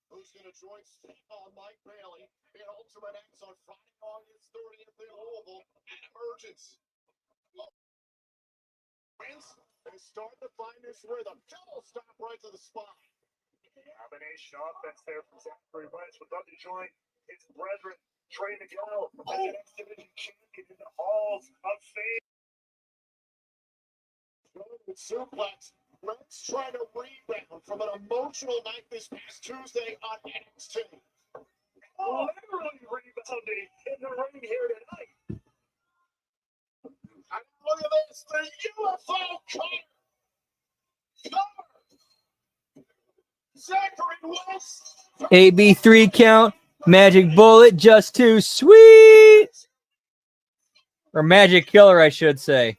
Who's going to join Steve on Mike Bailey in Ultimate X on Friday, August 30th in Louisville at Emergence. Wentz is starting to find this rhythm. Double stop right to the spine. Combination offense there from Zachary Wentz. Would love to join his brethren, Trey Miguel, as an X Division champion in the halls of fame. Suplex. Wentz trying to rebound from an emotional night this past Tuesday on NXT. Oh, literally rebounding in the ring here tonight. And look at this, the UFO cutter. Zachary Wentz. AB 3 count. Magic Bullet, just too sweet. Or Magic Killer, I should say.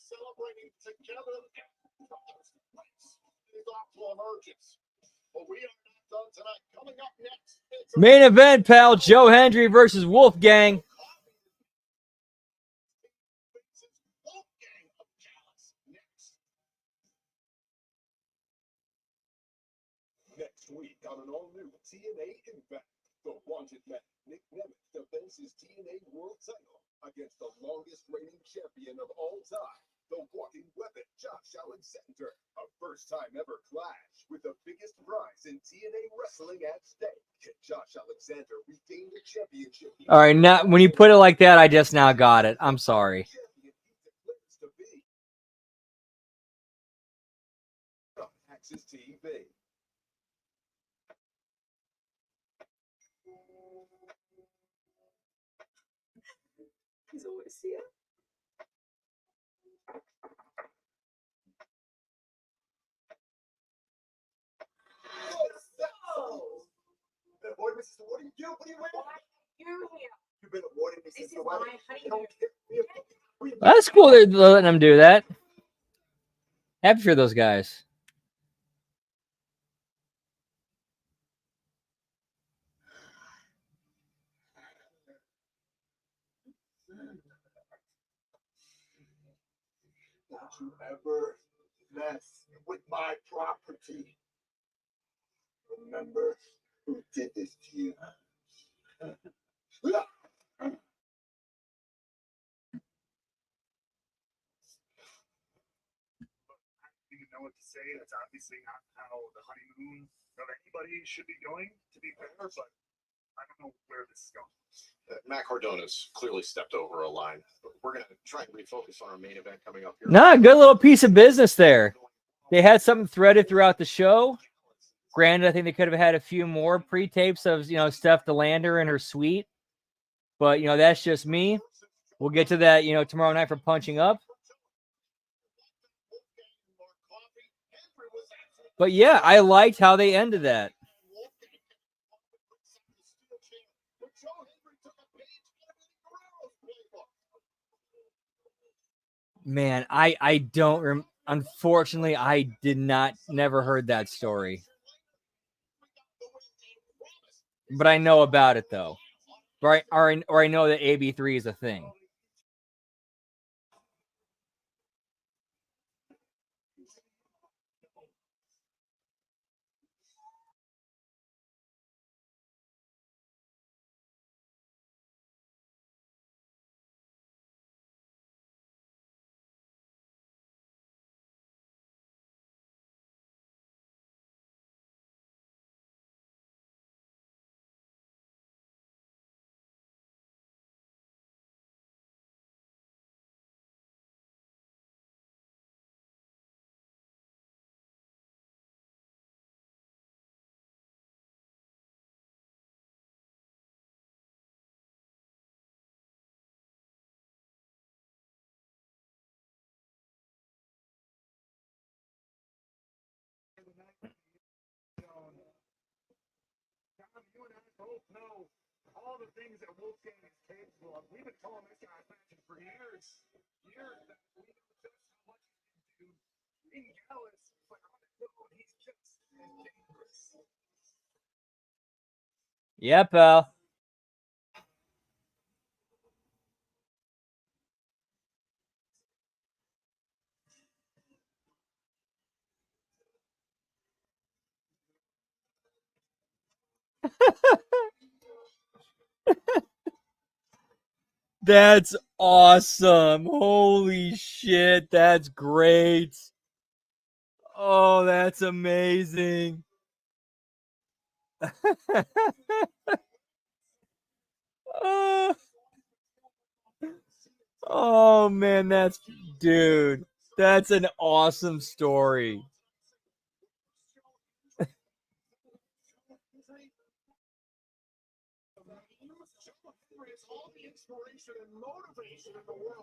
Celebrating together is off to Emergence. But we are not done tonight. Coming up next, Main event, pal. Joe Hendry versus Wolfgang. Next week on an all-new TNA Impact, the Wanted Man, Nick Nemeth, defends his TNA World Title against the longest-reigning champion of all time, the Walking Weapon, Josh Alexander. A first-time ever clash with the biggest prize in TNA wrestling at stake. Can Josh Alexander regain the championship? All right, now when you put it like that, I just now got it. I'm sorry. Access TV. He's always here. Oh, Boy, Mrs. What do you do? What do you wear? why are you here? You've been avoiding me This since is the my wedding. honeymoon. That's cool. They're letting them do that. Happy for those guys. Don't you ever mess with my property. Remember who did this to you. Even know what to say. That's obviously not how the honeymoon of anybody should be going, to be fair, but I don't know where this is going. Matt Cardona's clearly stepped over a line. But we're going to try and refocus on our main event coming up here. Nah, good little piece of business there. They had something threaded throughout the show. Granted, I think they could have had a few more pre-tapes of, Steph DeLander in her suite. But, that's just me. We'll get to that, tomorrow night for Punching Up. But, yeah, I liked how they ended that. Man, I don't unfortunately, I never heard that story. But I know about it though. Right, or I know that AB3 is a thing. Tom, you and I both know all the things that Wolfgang is capable of. We've been calling this guy legend for years. Years that we know just how much he can do. In Dallas, but on the road, he's just as dangerous. Yeah, pal. That's awesome. Holy shit, that's great. Oh, that's amazing. Oh man, dude, that's an awesome story.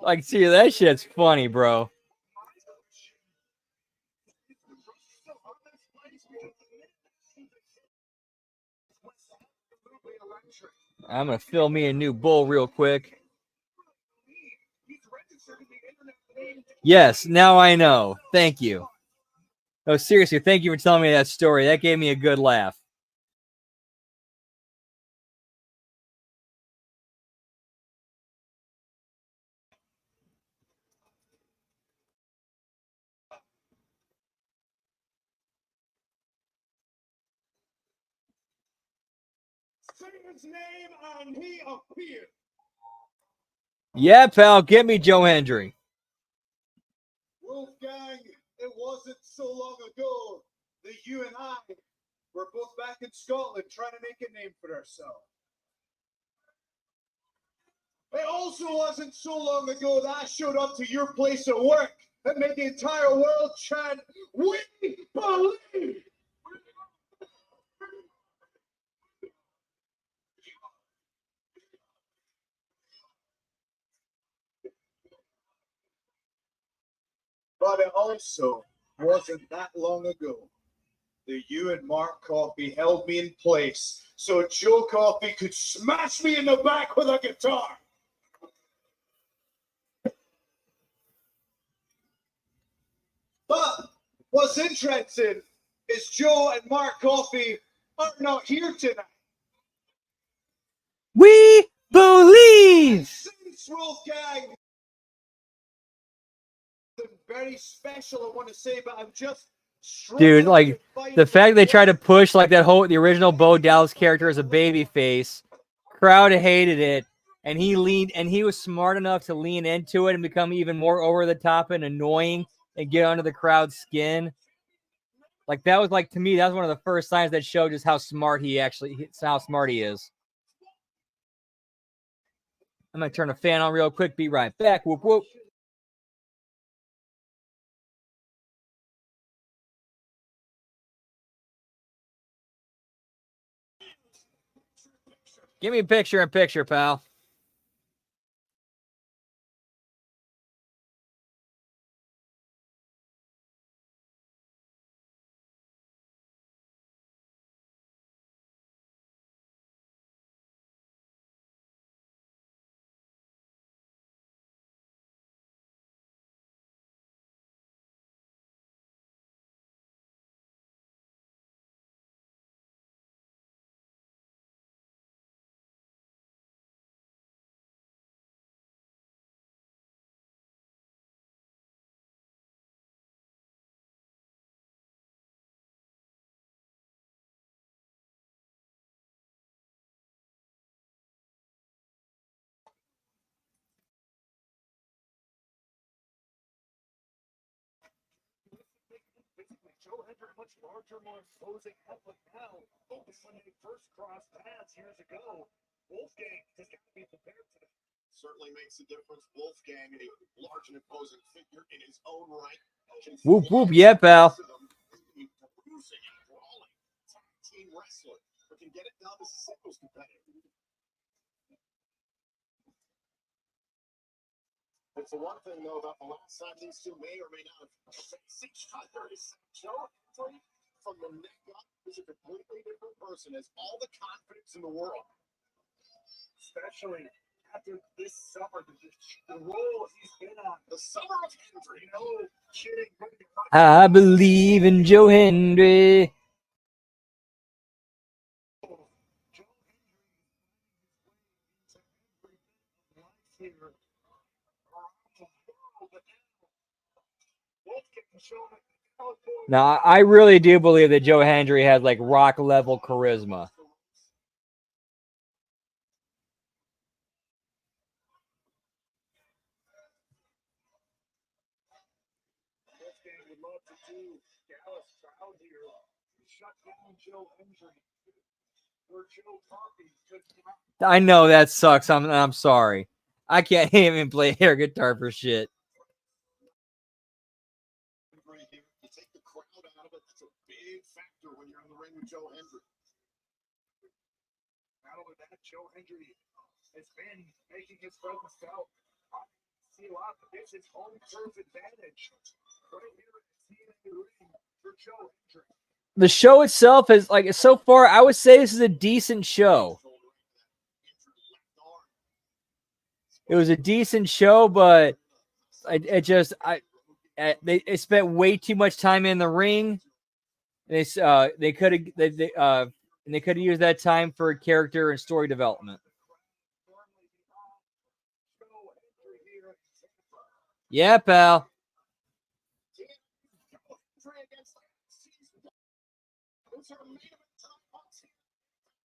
Like, see, that shit's funny, bro. I'm gonna fill me a new bowl real quick. Yes, now I know. Thank you. No, seriously, thank you for telling me that story. That gave me a good laugh. Say his name and he appeared. Yeah, pal, get me Joe Hendry. Wolfgang, it wasn't so long ago that you and I were both back in Scotland trying to make a name for ourselves. It also wasn't so long ago that I showed up to your place at work and made the entire world chant, "We believe!" also wasn't that long ago that you and Mark Coffey held me in place so Joe Coffey could smash me in the back with a guitar. But what's interesting is Joe and Mark Coffey are not here tonight. We believe. Since Wolfgang, very special, I want to say, but I'm just Dude, like, to find the fact they tried to one push like that whole the original Bo Dallas character as a baby face, crowd hated it, and he was smart enough to lean into it and become even more over the top and annoying and get under the crowd's skin. Like, that was, like, to me, that was one of the first signs that showed just how smart he is. I'm gonna turn the fan on real quick. Be right back. Whoop whoop. Give me a picture in picture, pal. Joe Hendry much larger, more imposing outlook now than when they first crossed paths years ago. Wolfgang just got to be prepared for that. Certainly makes a difference. Wolfgang, a large and imposing figure in his own right. Whoop whoop. Yeah, pal. A bruising and brawling tag team wrestler, but can get it down to singles competitive. It's the one thing, though, about the last time these two may or may not have faced each other is Joe Hendry, from the neck up, is a completely different person, has all the confidence in the world. Especially after this summer, the role he's been on. The summer of Hendry. No kidding. I believe in Joe Hendry. Joe Hendry is finding his way into every bit of life here around the world. But now, Wolfgang showing it. Now, I really do believe that Joe Hendry has like rock level charisma. Wolfgang would love to do Dallas proud here. Shut down Joe Hendry. Or Joe Coffey could not. I know that sucks. I'm sorry. I can't even play air guitar for shit. You take the crowd out of it, that's a big factor when you're in the ring with Joe Hendry. Not only that, Joe Hendry has been making his presence felt. I see a lot of this is home turf advantage. Right here at TNA ring for Joe Hendry. The show itself is like, so far, I would say this is a decent show. It was a decent show, but they spent way too much time in the ring. They could have used that time for character and story development. Yeah, pal.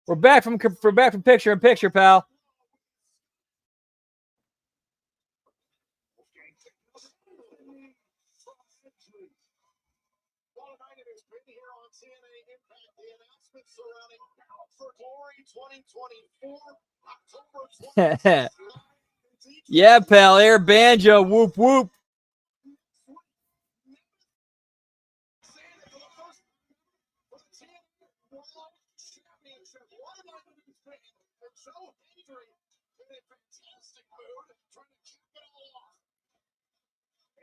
We're back from picture in picture, pal. Surrounding for Glory 2024, October 20th. Yeah, pal. Air banjo. Whoop whoop. Joe Hendry in a fantastic mood, trying to check it all off.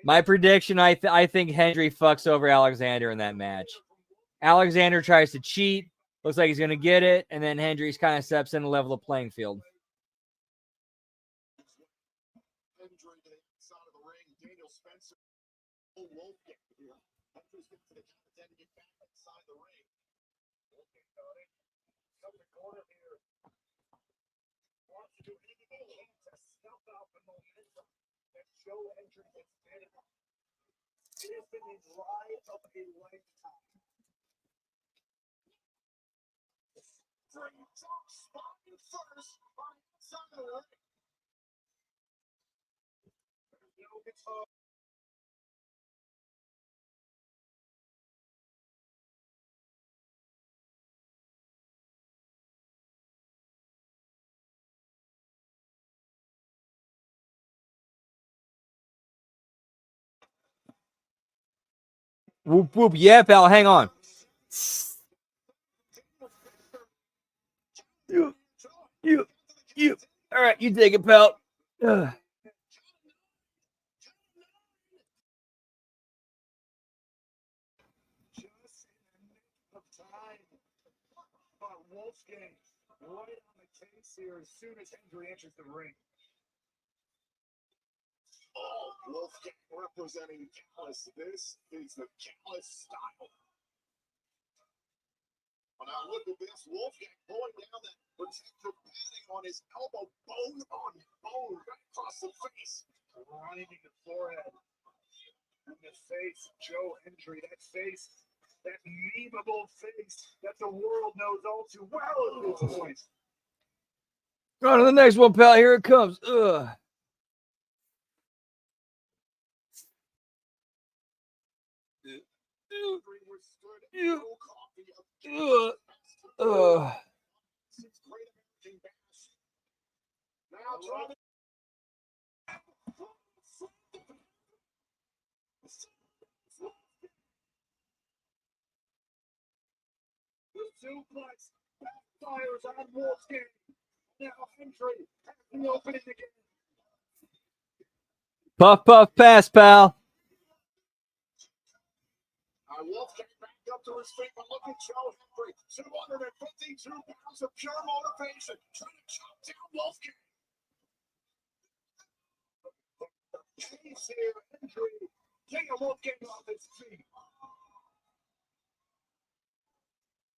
My prediction, I think Hendry fucks over Alexander in that match. Alexander tries to cheat. Looks like he's going to get it. And then Hendry's kind of steps in to level the playing field. Hendry to the outside of the ring. Daniel Spencer. Wolfgang here. Hendry's getting to the count of 10 to get back inside the ring. Wolfgang got it. Come to corner here. Wants to do anything he can to snuff out the momentum that Joe Hendry has been on. It has been a ride of a lifetime. Dream talk spot in first on the outside of the ring. There's no guitar. Whoop, whoop. Yeah, pal. Hang on. You. All right, you take it, pal. Ugh. Just in the nick of time. But Wolfgang right on the case here as soon as Hendry enters the ring. Oh, Wolfgang representing Gallus. This is the Gallus style. Well, now look at this. Wolfgang pulling down that protective padding on his elbow, bone on bone, right across the face. Grinding the forehead. And the face, Joe Hendry, that face, that memeable face that the world knows all too well at this point. On to the next one, pal. Here it comes. Ugh. Hendry withstood You. no coffee of Ugh. since Great American Bash. Now trying to the suplex backfires on Wolfgang. Now Hendry has the opening again. Puff, puff, pass, pal. Wolfgang back up to his feet, but look at Joe Hendry. 252 pounds of pure motivation. Trying to chop down Wolfgang. Case here, Hendry. Taking Wolfgang off his feet.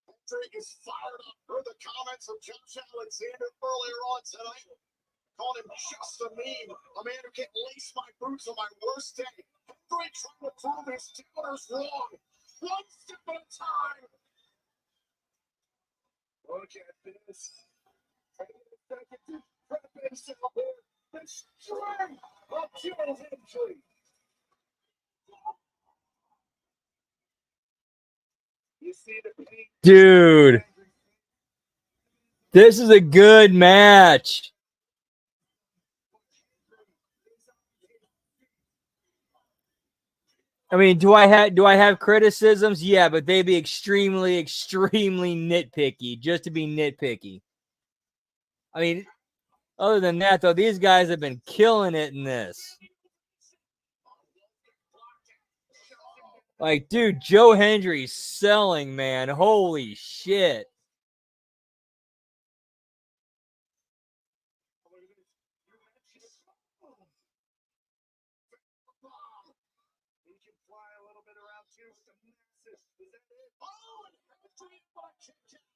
Hendry is fired up. Heard the comments of Josh Alexander earlier on tonight. Called him just a meme. A man who can't lace my boots on my worst day. Hendry trying to prove his doubters wrong. One step at a time. Look at this. Taking a second to prep himself here. The strength of Joe Hendry. You see the pink. Dude. This is a good match. I mean, do I have criticisms? Yeah, but they'd be extremely, extremely nitpicky, just to be nitpicky. I mean, other than that, though, these guys have been killing it in this. Like, dude, Joe Hendry's selling, man. Holy shit. He can fly a little bit around too with the massive. Is that it? Oh, and Hendry kicked out.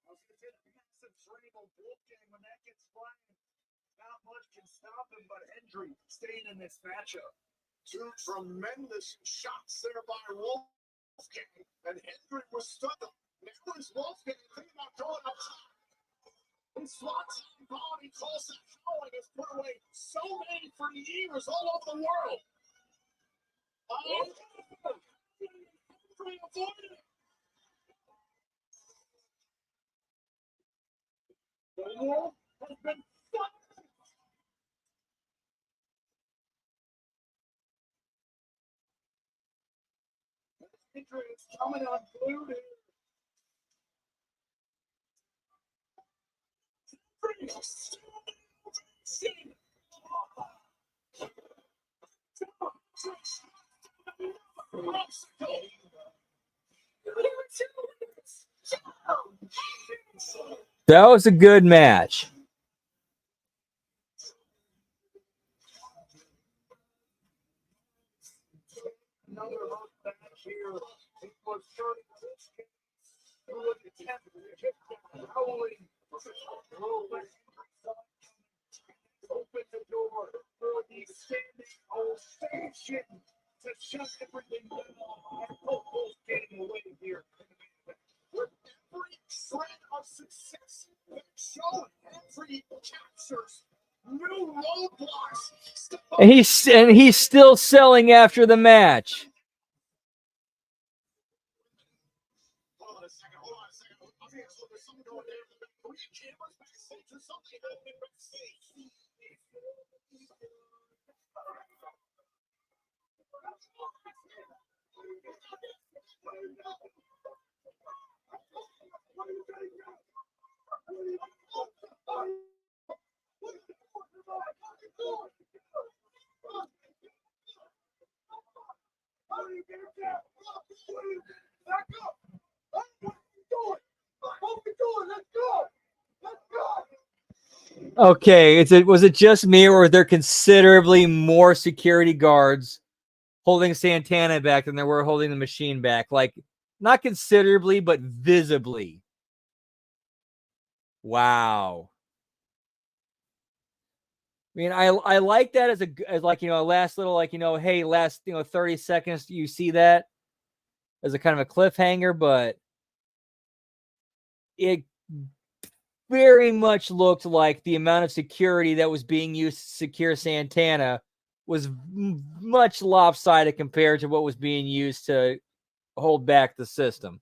I was going to say the massive frame of Wolfgang when that gets flying. Not much can stop him, but Hendry staying in this matchup. Two tremendous shots there by Wolfgang, and Hendry was stunned. Now is Wolfgang thinking about going up top. He slots on body, calls that showing, has put away so many for years all over the world. Oh, Hendry avoided it. The wolf has been fired. Hendry is coming unglued here. Hendry is still That was a good match. Another look back here. It was turning this game through an attempt to get the howling. Open the door for the standing ovation to shut everything down and Coco's getting away here. With every shred of success, the show every captures new roadblocks. And he's still selling after the match. Hold on a second. Okay, so there's something going there. Are we cameras backstage or something happening backstage? Okay, was it just me, or are there considerably more security guards holding Santana back than there were holding the Machine back? Like, not considerably, but visibly. Wow. I mean, I like that as like, you know, last little, like, you know, hey, last, you know, 30 seconds, you see that as a kind of a cliffhanger, but it very much looked like the amount of security that was being used to secure Santana was much lopsided compared to what was being used to hold back the system.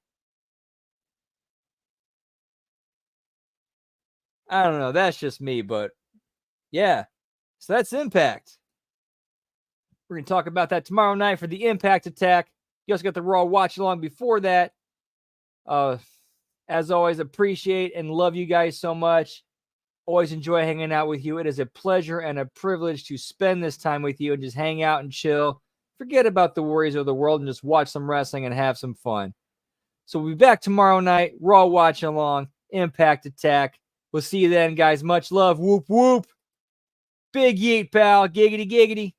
I don't know. That's just me, but yeah. So that's Impact. We're going to talk about that tomorrow night for the Impact Attack. You also got the Raw watch along before that. As always, appreciate and love you guys so much. Always enjoy hanging out with you. It is a pleasure and a privilege to spend this time with you and just hang out and chill. Forget about the worries of the world and just watch some wrestling and have some fun. So we'll be back tomorrow night. Raw watch along. Impact Attack. We'll see you then, guys. Much love. Whoop, whoop. Big yeet, pal. Giggity, giggity.